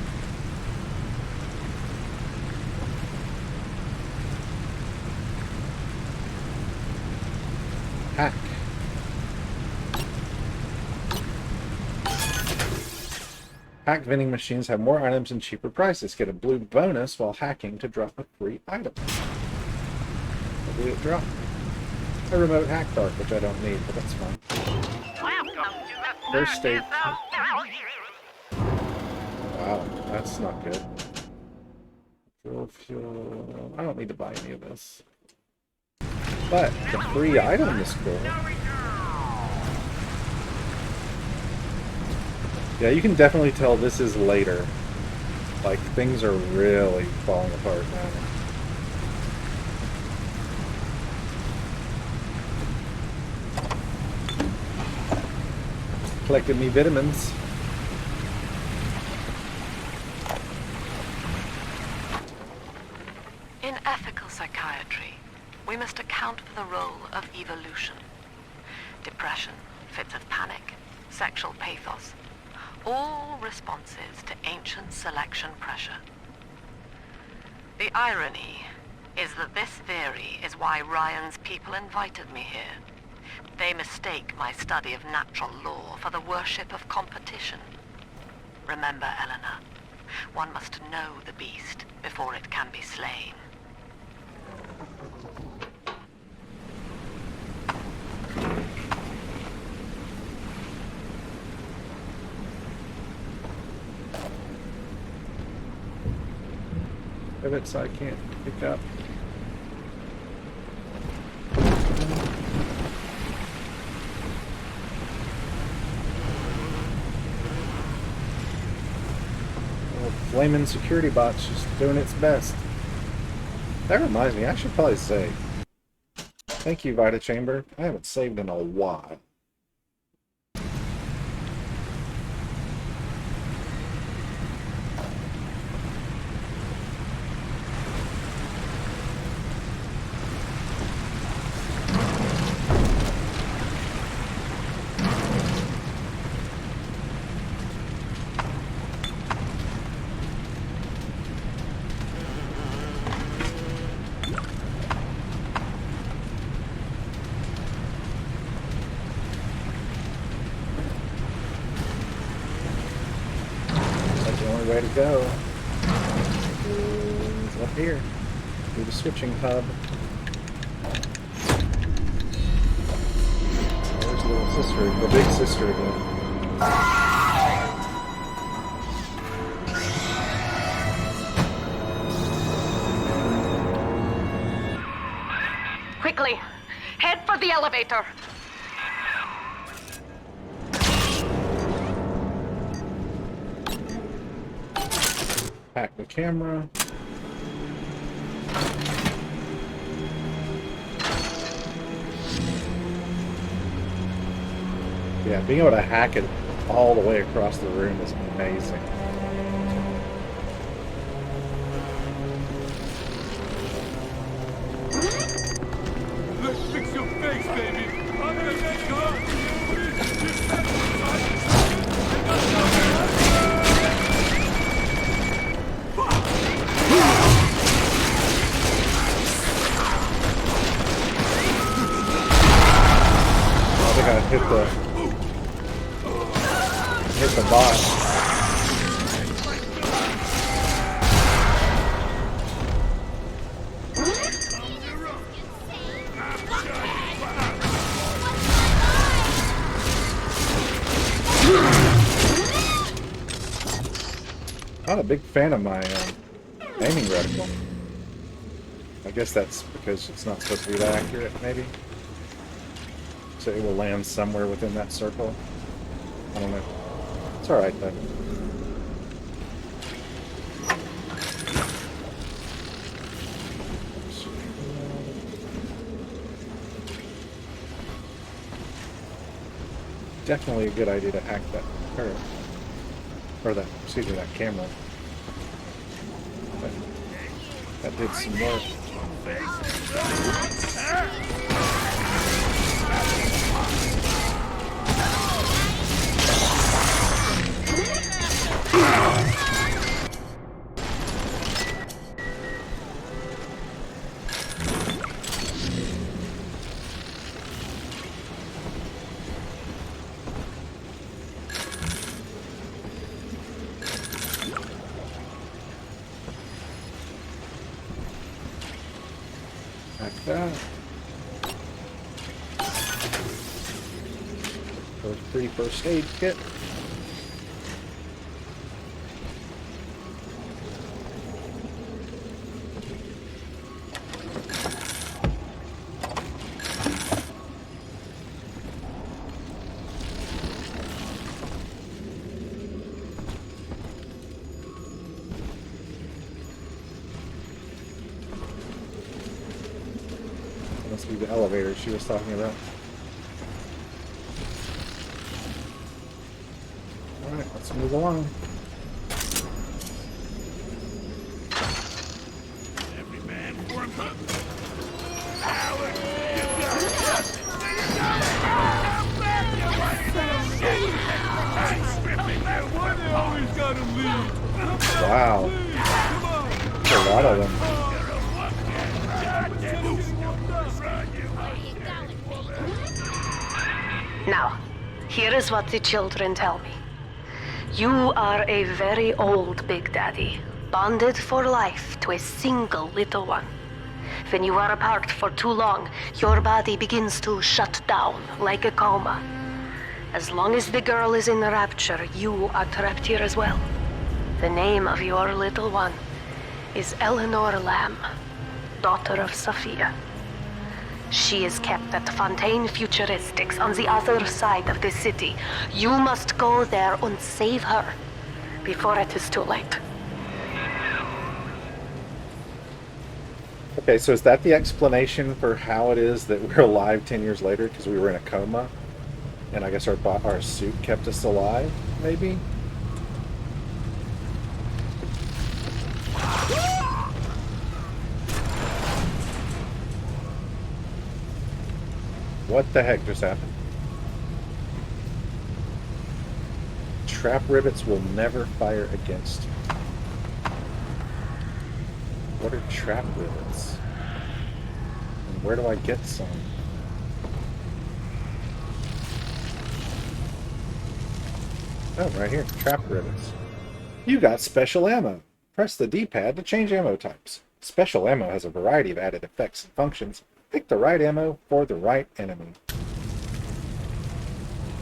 Hack. Hack vending machines have more items and cheaper prices. Get a blue bonus while hacking to drop a free item. What did it drop? A remote hack dart, which I don't need, but that's fine. First aid. Wow, that's not good. Fuel. I don't need to buy any of this. But the free item is cool. Yeah, you can definitely tell this is later. Like, things are really falling apart now. Collected me vitamins. In ethical psychiatry, we must account for the role of evolution. Depression, fits of panic, sexual pathos, all responses to ancient selection pressure. The irony is that this theory is why Ryan's people invited me here. They mistake my study of natural law for the worship of competition. Remember, Eleanor, one must know the beast before it can be slain. Pivots I can't pick up. Well, flaming security bot's just doing its best. That reminds me, I should probably save. Thank you, Vita Chamber. I haven't saved in a while. Way to go is up here through the switching hub. There's little sister, the big sister again. Quickly, head for the elevator. Hack the camera. Yeah, being able to hack it all the way across the room is amazing. hit the boss. Not a big fan of my aiming reticle. I guess that's because it's not supposed to be that accurate, maybe. So it will land somewhere within that circle. I don't know. It's alright though. Definitely a good idea to hack that turret. Or that, excuse me, that camera. But that did some work. Like that. Goes free first aid kit. Must be the elevator she was talking about. Alright, let's move along. Every man for him. Howard, you got it. There you go. Come back, you white shit. Hey, stripping that one. They always gotta leave. Wow. There's a lot of them. Now, here is what the children tell me. You are a very old Big Daddy, bonded for life to a single little one. When you are apart for too long, your body begins to shut down like a coma. As long as the girl is in the rapture, you are trapped here as well. The name of your little one is Eleanor Lamb, daughter of Sophia. She is kept at Fontaine Futuristics on the other side of the city. You must go there and save her before it is too late. Okay, so is that the explanation for how it is that we're alive 10 years later? Because we were in a coma? And I guess our suit kept us alive, maybe? What the heck just happened? Trap rivets will never fire against you. What are trap rivets? And where do I get some? Oh, right here. Trap rivets. You got special ammo. Press the D-pad to change ammo types. Special ammo has a variety of added effects and functions. Pick the right ammo for the right enemy.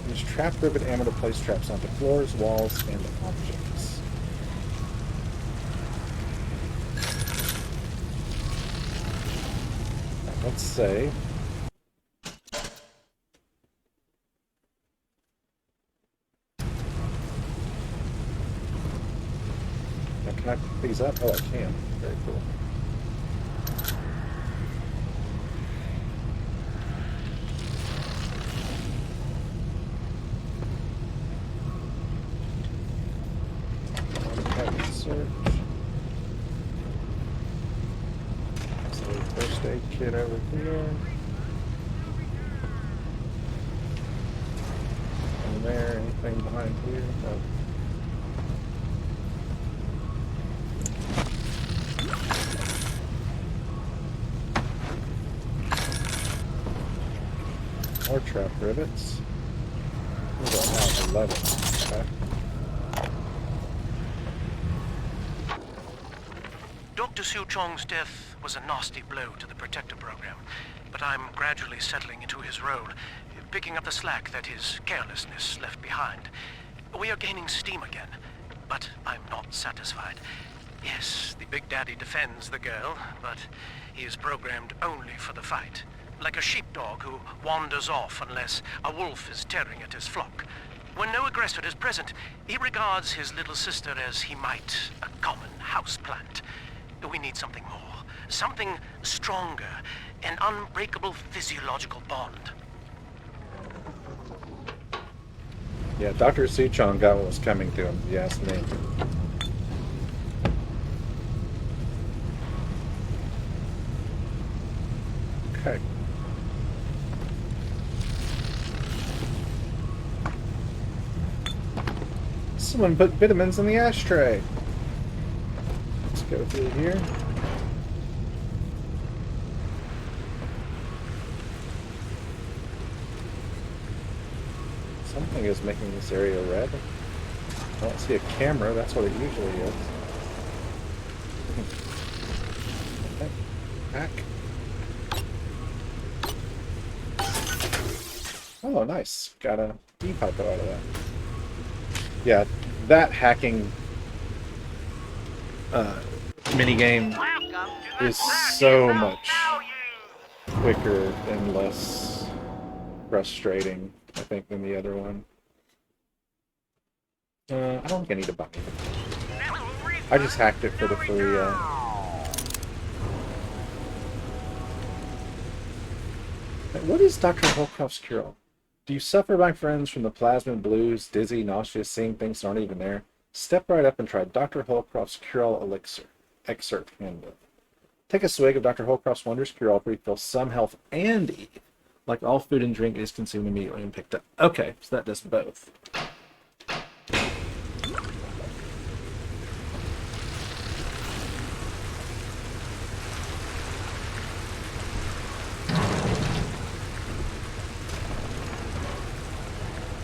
Use trap rivet ammo to place traps onto floors, walls, and objects. Now, let's say... Now, can I pick these up? Oh, I can. Very cool. Search. So first aid kit over here. And there, anything behind here? No. More trap rivets. We're going out 11. Okay. Dr. Siu Chong's death was a nasty blow to the Protector program, but I'm gradually settling into his role, picking up the slack that his carelessness left behind. We are gaining steam again, but I'm not satisfied. Yes, the Big Daddy defends the girl, but he is programmed only for the fight. Like a sheepdog who wanders off unless a wolf is tearing at his flock. When no aggressor is present, he regards his little sister as he might a common houseplant. We need something more, something stronger, an unbreakable physiological bond. Yeah, Dr. Suchong got what was coming to him, if you ask me. Okay. Someone put vitamins in the ashtray. Let's go through here. Something is making this area red. I don't see a camera, that's what it usually is. Okay. Back. Oh, nice. Got a D-pipe out of that. Yeah, that hacking minigame is so much quicker and less frustrating, I think, than the other one. I don't think I need to buy it. I just hacked it for the free, What is Dr. Holcroft's cure-all? Do you suffer, my friends, from the plasmid blues, dizzy, nauseous, seeing things that aren't even there? Step right up and try Dr. Holcroft's cure-all elixir. Excerpt handbook. Take a swig of Dr. Holcroft's Wondrous Cure-all to refill some health and eat. Like all food and drink, it is consumed immediately and picked up. Okay, so that does both.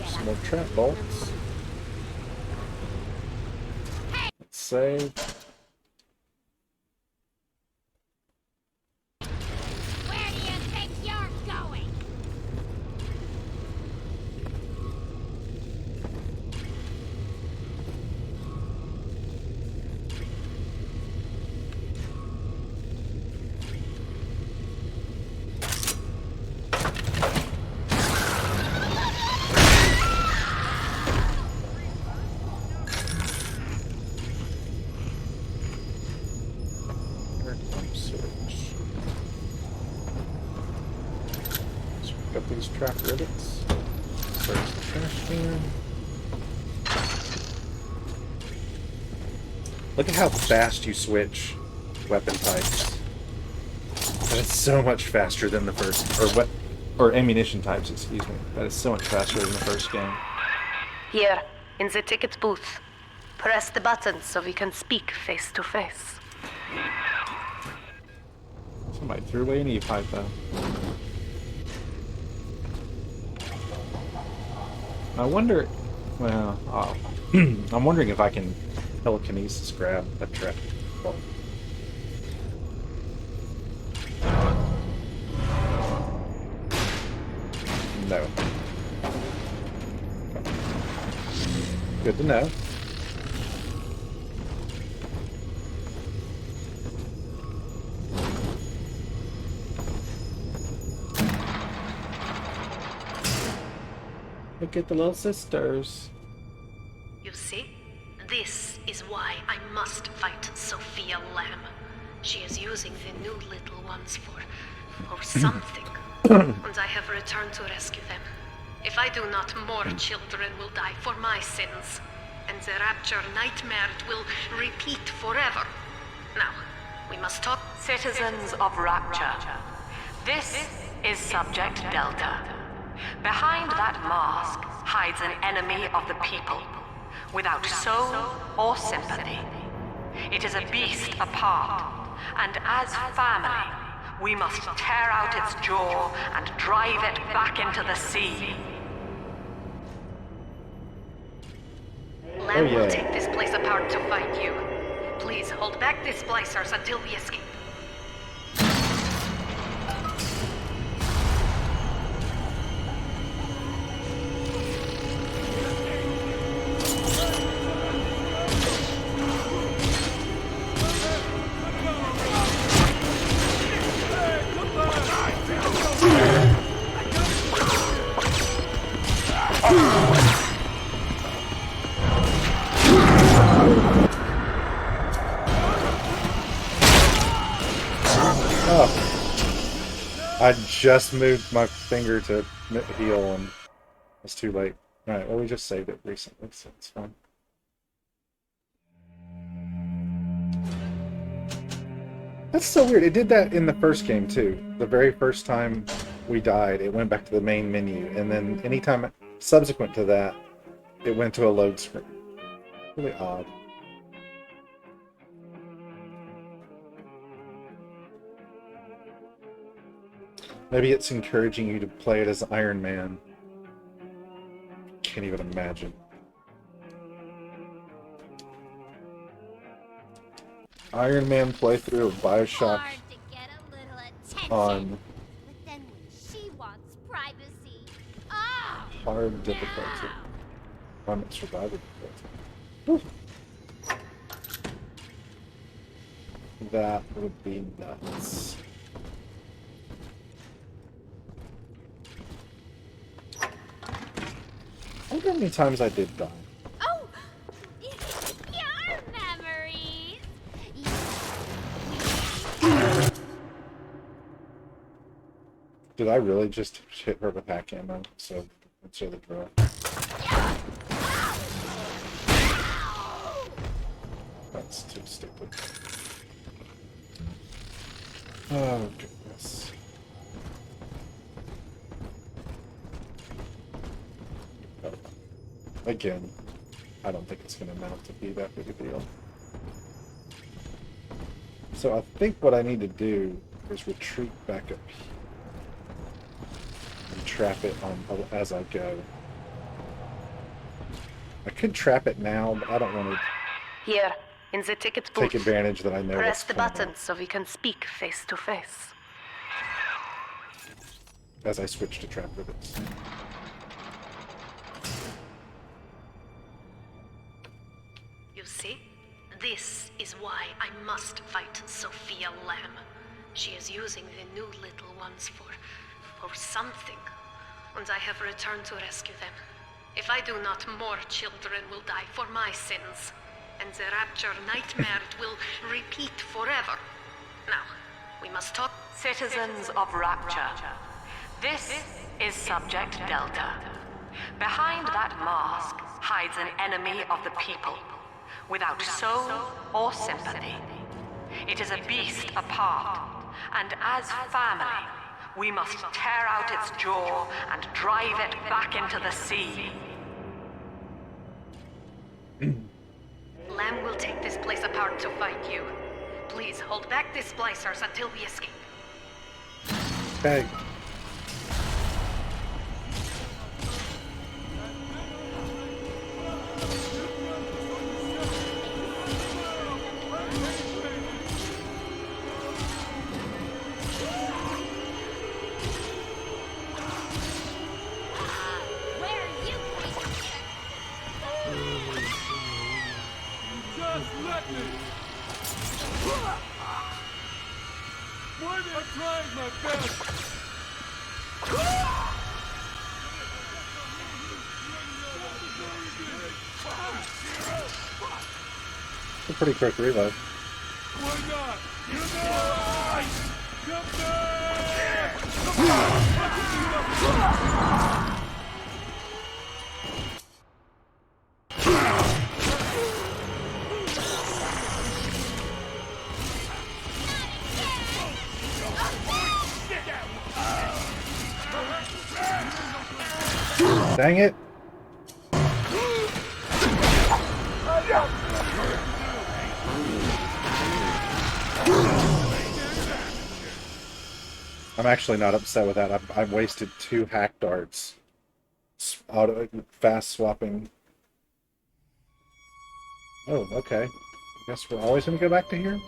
Some more trap bolts. Let's save. Where do you think you're going? Got these trap rivets. Search the trash can. Look at how fast you switch weapon types. That is so much faster than the first, or ammunition types, excuse me. That is so much faster than the first game. Here, in the ticket booth. Press the button so we can speak face to face. Somebody threw away an E-pipe though. I wonder, well, I'm wondering if I can telekinesis grab a trap. No. Good to know. Look at the little sisters. You see? This is why I must fight Sophia Lamb. She is using the new little ones for something. And I have returned to rescue them. If I do not, more children will die for my sins. And the Rapture nightmare will repeat forever. Now, we must talk. Citizens of Rapture, this is Subject Delta. Behind that mask hides an enemy of the people, without soul or sympathy. It is a beast apart, and as family, we must tear out its jaw and drive it back into the sea. Lamb will yeah. take this place apart to find you. Please hold back the splicers until we escape. I just moved my finger to heal and it's too late. Alright, well we just saved it recently, so it's fine. That's so weird. It did that in the first game too. The very first time we died, it went back to the main menu, and then anytime subsequent to that, it went to a load screen. Really odd. Maybe it's encouraging you to play it as Iron Man. Can't even imagine. Iron Man playthrough of Bioshock on hard difficulty. On survivor difficulty. That would be nuts. I wonder how many times I did die. Oh! Your memories! Did I really just hit her with hack ammo? So, let's the draw. That's too stupid. Oh, goodness. Again, I don't think it's going to amount to be that big a deal. So I think what I need to do is retreat back up here and trap it on as I go. I could trap it now, but I don't want to Here, in the ticket booth. take advantage that I know Press what's the coming button so we can speak face to face. as I switch to trap rivets. You see? This is why I must fight Sophia Lamb. She is using the new little ones for something. And I have returned to rescue them. If I do not, more children will die for my sins. And the Rapture nightmare will repeat forever. Now, we must talk. Citizens of Rapture, this is Subject Delta. Behind that mask hides an enemy of the people, without soul or sympathy. It is a beast apart, and as family, we must tear out its jaw and drive it back into the sea. Lamb will take this place apart to find you. Please hold back the splicers until we escape. Okay. Just let me! I'm trying my best! It's a pretty quick reload. Why not? You know! Dang it! I'm actually not upset with that. I've wasted 2 hack darts. Auto fast swapping Oh, okay. Guess we're always gonna go back to here?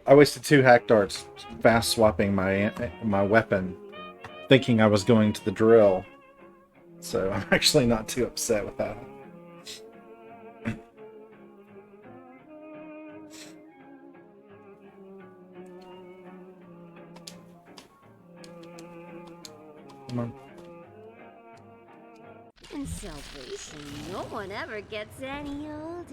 I wasted 2 hack darts fast swapping my weapon, thinking I was going to the drill. So I'm actually not too upset with that. Come on. In salvation, no one ever gets any older.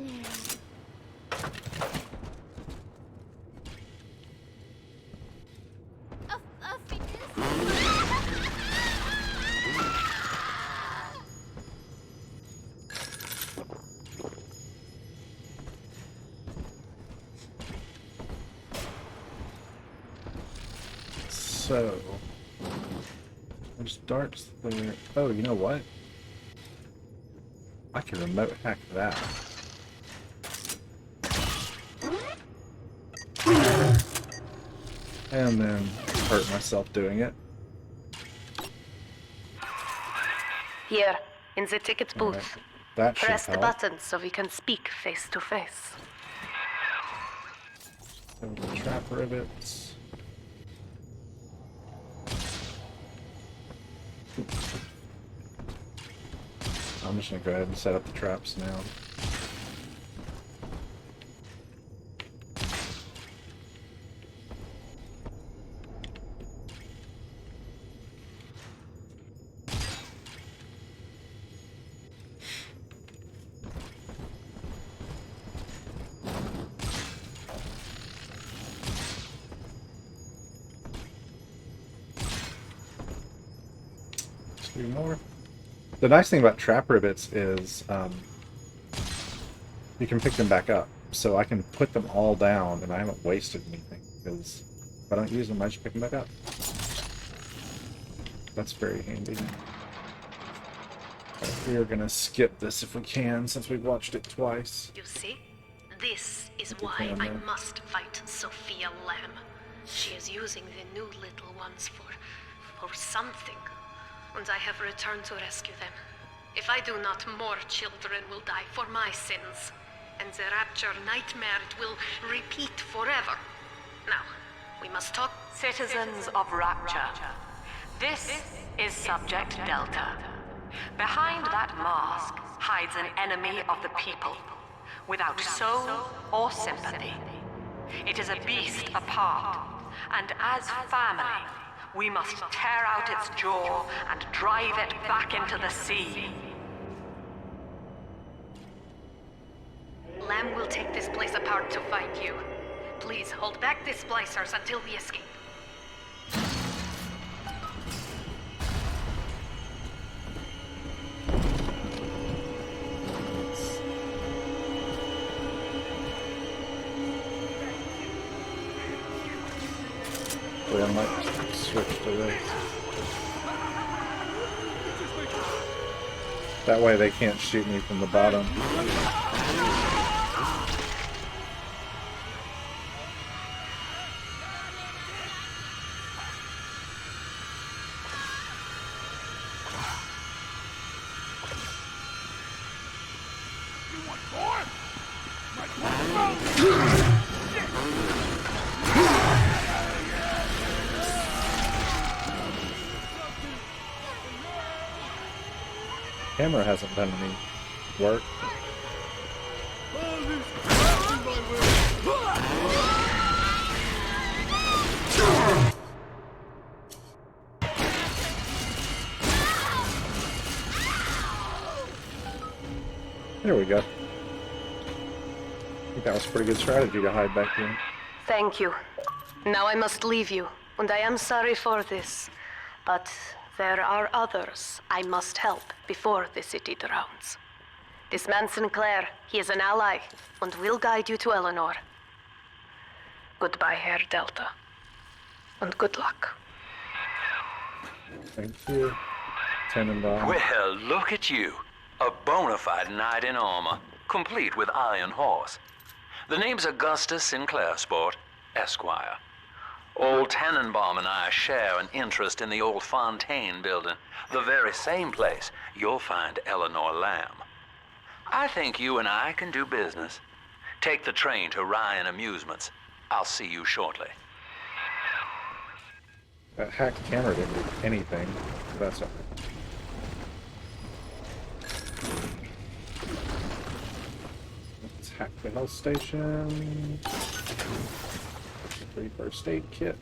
So, there's darts there. Oh, you know what? I can remote hack that. And then hurt myself doing it. Here, in the ticket booth. Right. That should Press the help. button so we can speak face to face. So the trap rivets. I'm just gonna go ahead and set up the traps now. More. The nice thing about trap rivets is you can pick them back up. So I can put them all down and I haven't wasted anything because if I don't use them, I just pick them back up. That's very handy. We are going to skip this if we can since we've watched it twice. You see? This is why I must fight Sophia Lamb. She is using the new little ones for something. And I have returned to rescue them. If I do not, more children will die for my sins. And the Rapture nightmare, it will repeat forever. Now, we must talk. Citizens of Rapture, this is Subject Delta. Behind that mask hides an enemy of the people, without soul or sympathy. It is a beast apart, and as family, we must tear out its jaw and drive it back into the sea. Lamb will take this place apart to find you. Please hold back the splicers until we escape. Wait, I might switch to this. That way they can't shoot me from the bottom. Camera hasn't done any work. There we go. I think that was a pretty good strategy to hide back here. Thank you. Now I must leave you, and I am sorry for this, but there are others I must help before the city drowns. This man Sinclair, he is an ally, and will guide you to Eleanor. Goodbye, Herr Delta, and good luck. Thank you, Tenenbaum. Well, look at you. A bona fide knight in armor, complete with iron horse. The name's Augustus Sinclair, Sport, Esquire. Old Tannenbaum and I share an interest in the old Fontaine building, the very same place you'll find Eleanor Lamb. I think you and I can do business. Take the train to Ryan Amusements. I'll see you shortly. That hacked camera didn't do anything. That's all. Let's hack the health station. Free first aid kit.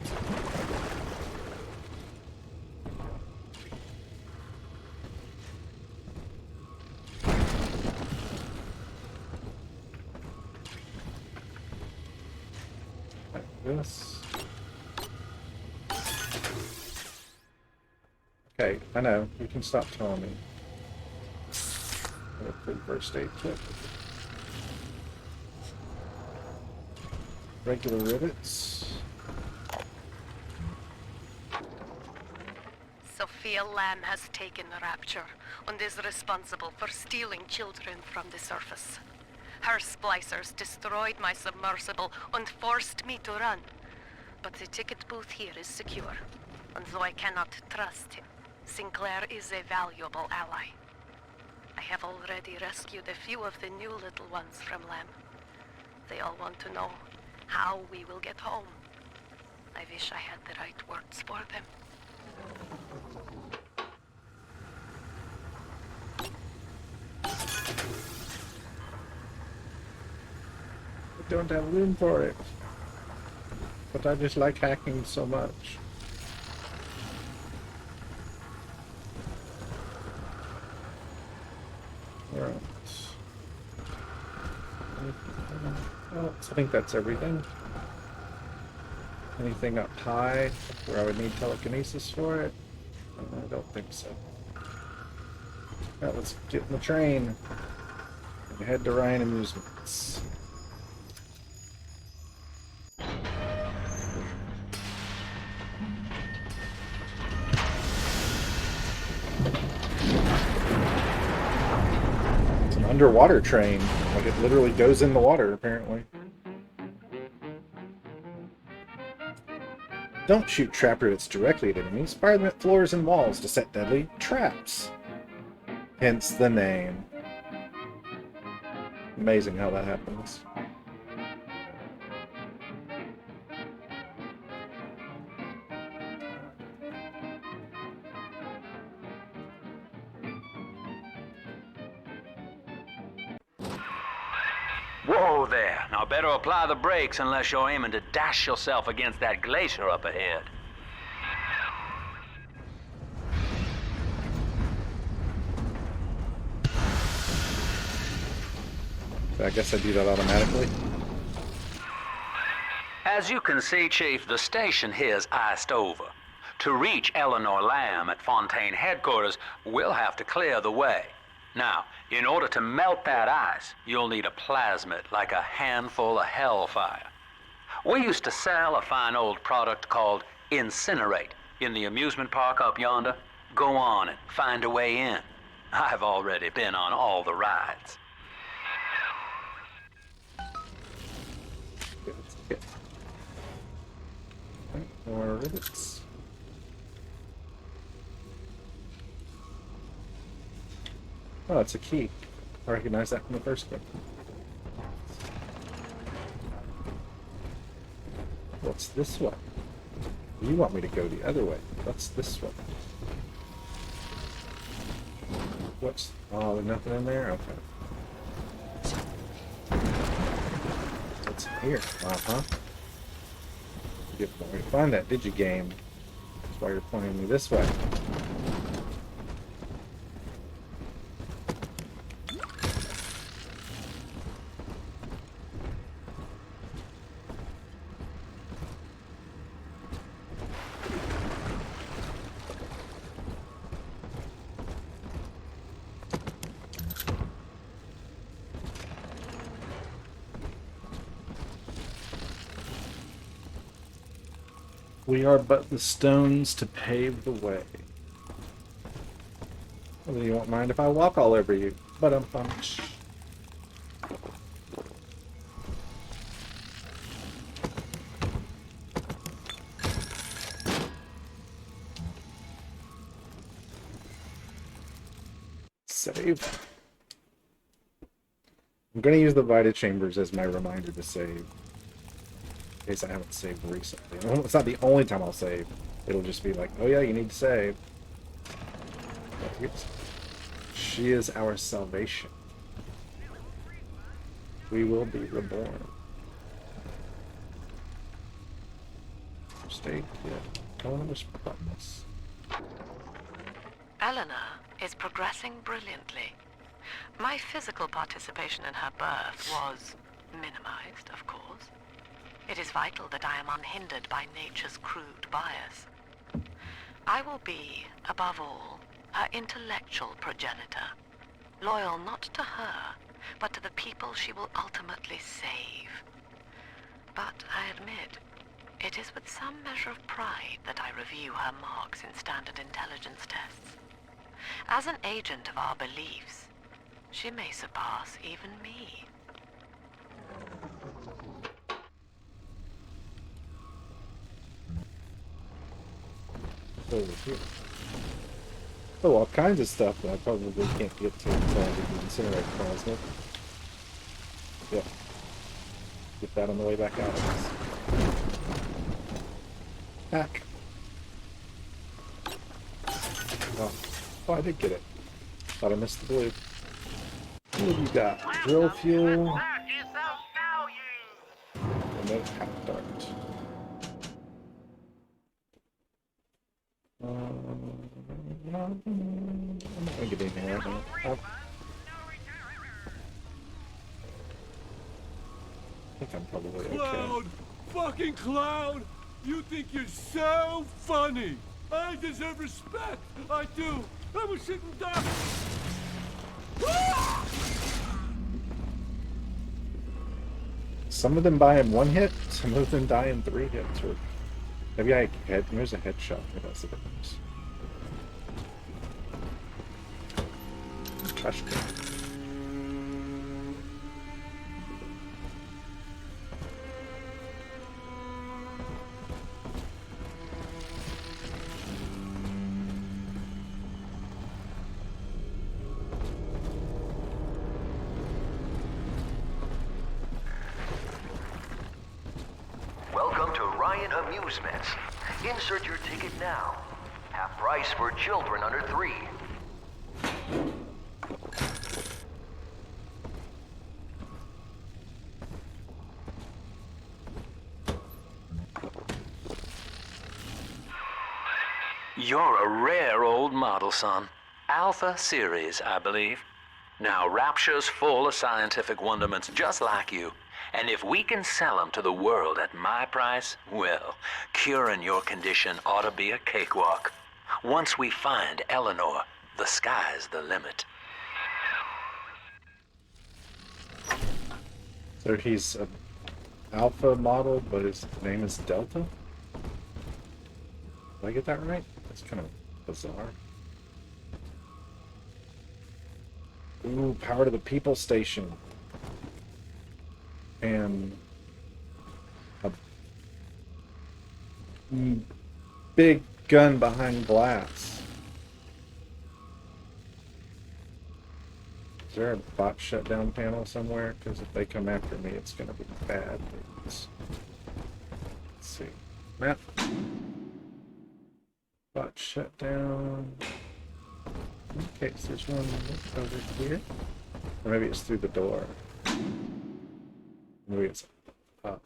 Like this. Okay, I know. You can stop telling me. Free first aid kit. Regular rivets. Sophia Lamb has taken Rapture and is responsible for stealing children from the surface. Her splicers destroyed my submersible and forced me to run. But the ticket booth here is secure, and though I cannot trust him, Sinclair is a valuable ally. I have already rescued a few of the new little ones from Lamb. They all want to know how we will get home. I wish I had the right words for them. I don't have room for it. But I just like hacking so much. Alright. Oh, I think that's everything. Anything up high where I would need telekinesis for it? I don't think so. Alright, let's get in the train and head to Ryan Amusements. It's an underwater train. Like, it literally goes in the water, apparently. Don't shoot trap rivets directly at enemies. Fire them at floors and walls to set deadly traps. Hence the name. Amazing how that happens. Whoa there. Now better apply the brakes unless you're aiming to dash yourself against that glacier up ahead. I guess I do that automatically. As you can see, Chief, the station here's iced over. To reach Eleanor Lamb at Fontaine headquarters, we'll have to clear the way. Now, in order to melt that ice, you'll need a plasmid, like a handful of hellfire. We used to sell a fine old product called Incinerate in the amusement park up yonder. Go on and find a way in. I've already been on all the rides. More rivets. Oh, it's a key. I recognize that from the first game. What's this one? You want me to go the other way. What's this one? What's... Oh, there's nothing in there? Okay. What's in here? Uh-huh. You didn't want me to find that, did you, game? That's why you're pointing me this way. We are but the stones to pave the way. Well, you won't mind if I walk all over you, but I'm punched. save. I'm gonna use the Vita Chambers as my reminder to save. In case I haven't saved recently. Well, it's not the only time I'll save. It'll just be like, oh yeah, you need to save. She is our salvation. We will be reborn. State, yeah. Don't understand this. Eleanor is progressing brilliantly. My physical participation in her birth was minimized, of course. It is vital that I am unhindered by nature's crude bias. I will be, above all, her intellectual progenitor, loyal not to her, but to the people she will ultimately save. But I admit, it is with some measure of pride that I review her marks in standard intelligence tests. As an agent of our beliefs, she may surpass even me. Over here. Oh, all kinds of stuff that I probably can't get to until I do the incinerator plasma. Yeah. Get that on the way back out, I guess. Hack. Oh, I did get it. Thought I missed the blue. What have you got? Drill fuel. And then half dart. I'm not gonna get anything right now. I think I'm probably okay. Cloud! Fucking Cloud! You think you're so funny! I deserve respect! I do! I was sitting down! Some of them die in one hit, some of them die in 3 hits, or maybe there's a headshot, maybe that's the difference. Trash can. Welcome to Ryan Amusements. Insert your ticket now. Half price for children under 3. You're a rare old model, son. Alpha series, I believe. Now, Rapture's full of scientific wonderments just like you. And if we can sell them to the world at my price, well, curing your condition ought to be a cakewalk. Once we find Eleanor, the sky's the limit. So he's an alpha model, but his name is Delta? Did I get that right? That's kind of bizarre. Ooh, power to the people station. And a big gun behind glass. Is there a bot shutdown panel somewhere? Because if they come after me, it's going to be bad. Let's see. Map. Bot shutdown. Okay, so there's one over here. Or maybe it's through the door. Maybe it's up.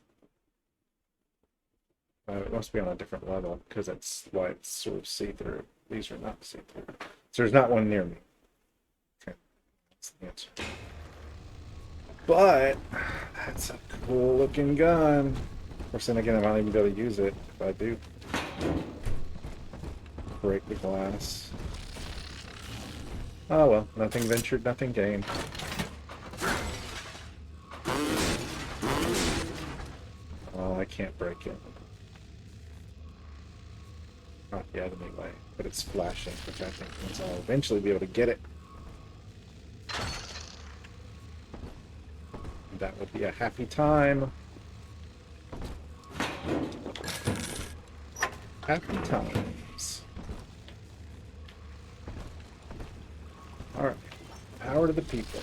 It must be on a different level, because that's why it's sort of see-through. These are not see-through. So there's not one near me. Okay, that's the answer. But that's a cool-looking gun. Of course, then again, I might even be able to use it if I do. Break the glass. Oh well, nothing ventured, nothing gained. Oh, I can't break it. Not yet, anyway. But it's flashing, which I think means I'll eventually be able to get it. And that would be a happy time. Happy times. Alright. Power to the people.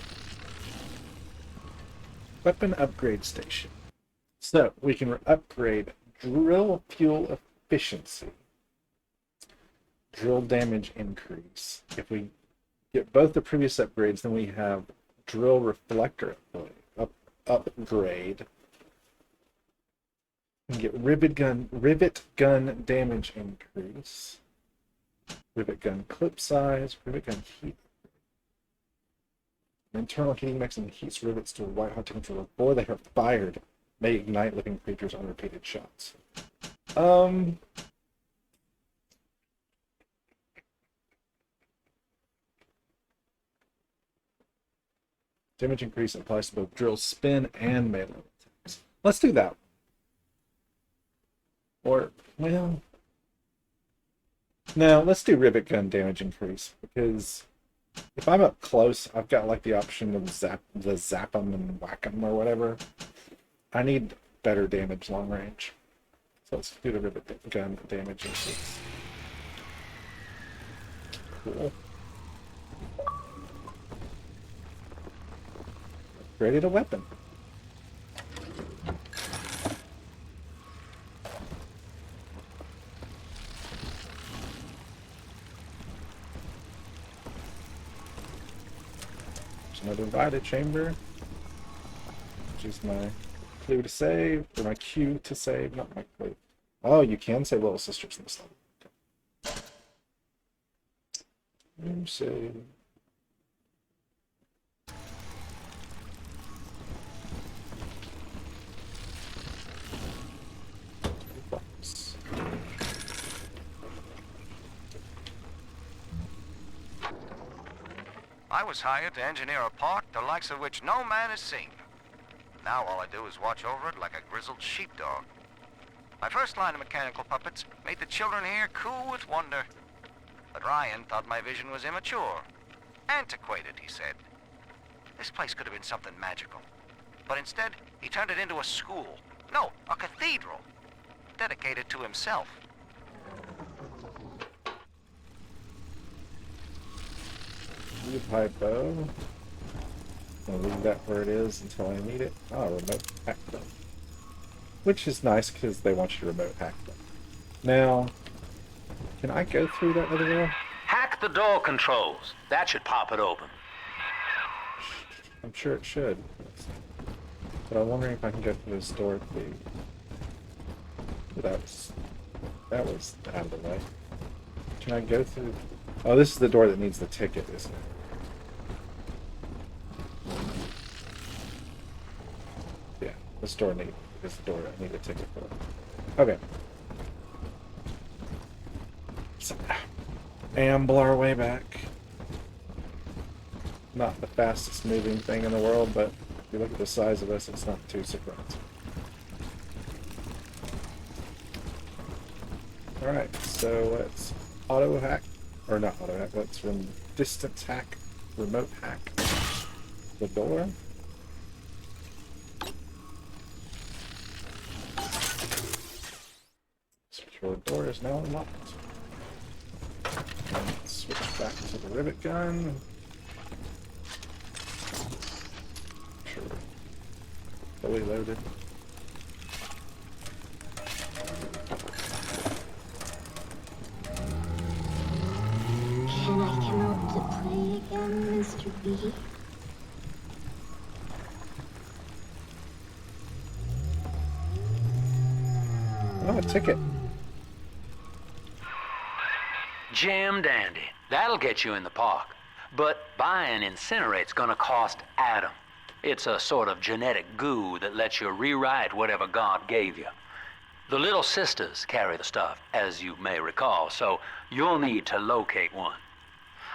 Weapon upgrade station. So we can upgrade drill fuel efficiency, drill damage increase. If we get both the previous upgrades, then we have drill reflector upgrade. We can get rivet gun damage increase, rivet gun clip size, rivet gun heat. Internal heating mechanism heats rivets to a white hot temperature before they are fired. May ignite living creatures on repeated shots. Damage increase applies to both drill spin and melee attacks. Let's do that. Or, well, no, let's do rivet gun damage increase, because if I'm up close, I've got like the option of zap them and whack them or whatever. I need better damage long range. So let's do the rivet gun damage increase. Cool. Upgraded a weapon. There's another Vita chamber, which is my clue to save, or my cue to save, not my clue. Oh, you can save little sisters in this level. Okay. Save. I was hired to engineer a park the likes of which no man has seen. Now all I do is watch over it like a grizzled sheepdog. My first line of mechanical puppets made the children here cool with wonder. But Ryan thought my vision was immature. Antiquated, he said. This place could have been something magical. But instead, he turned it into a school. No, a cathedral. Dedicated to himself. Pipe bow. I'll leave that where it is until I need it. Oh, remote hack them. Which is nice because they want you to remote hack them. Now, can I go through that other door? Hack the door controls. That should pop it open. I'm sure it should. But I'm wondering if I can go through this door too. That was out of the way. Can I go through? Oh, this is the door that needs the ticket, isn't it? Yeah, this door is the door I need a ticket for. Okay. So, amble our way back. Not the fastest moving thing in the world, but if you look at the size of us, it's not too surprising. Alright, so let's auto hack, or not auto hack, let's run distance hack, remote hack the door. Secure door is now unlocked. And let's switch back to the rivet gun. Sure. Fully loaded. Can I come out to play again, Mr. B? Oh, a ticket. Jam dandy. That'll get you in the park. But buying Incinerate's gonna cost Adam. It's a sort of genetic goo that lets you rewrite whatever God gave you. The little sisters carry the stuff, as you may recall, so you'll need to locate one.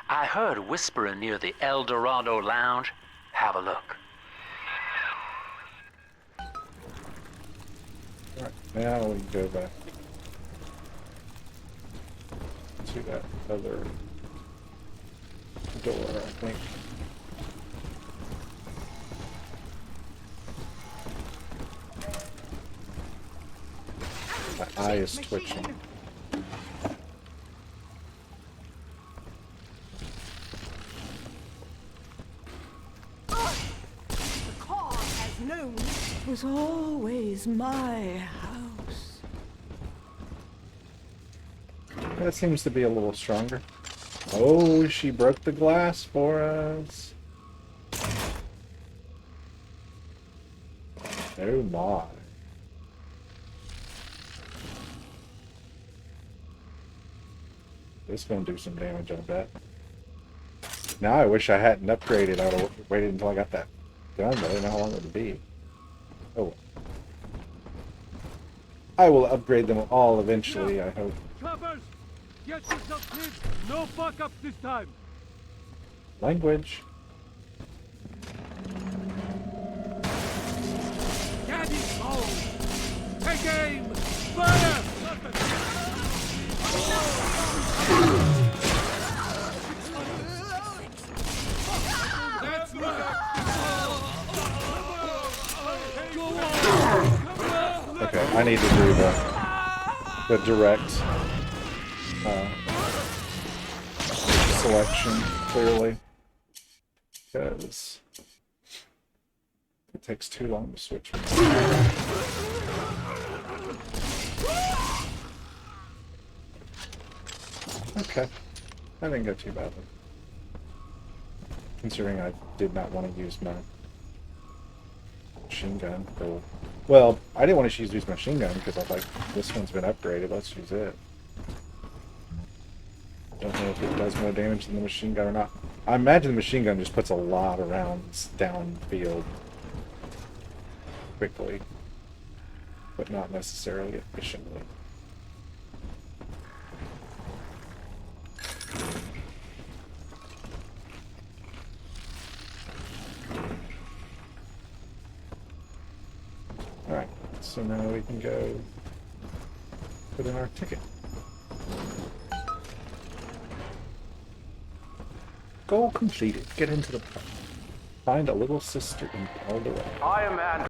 I heard whispering near the El Dorado Lounge. Have a look. Alright, now we go back to that other door, I think. My eye is twitching. known it was always my house. That seems to be a little stronger. Oh, she broke the glass for us. Oh my. This is gonna do some damage, I bet. Now I wish I hadn't upgraded. I would have waited until I got that gun, but I don't know how long it would be. Oh well. I will upgrade them all eventually, I hope. Choppers! Get yourself clean! No fuck-ups this time! Language. Get it home! Take aim! Fire! That's right! Okay, I need to do the direct selection clearly, because it takes too long to switch. Okay, that didn't go too badly, considering I did not want to use my machine gun. Well, I didn't want to use my machine gun because I was like, this one's been upgraded, let's use it. Don't know if it does more damage than the machine gun or not. I imagine the machine gun just puts a lot of rounds downfield quickly, but not necessarily efficiently. Alright, so now we can go put in our ticket. Goal completed. Get into the park. Find a little sister in Eldorado. I am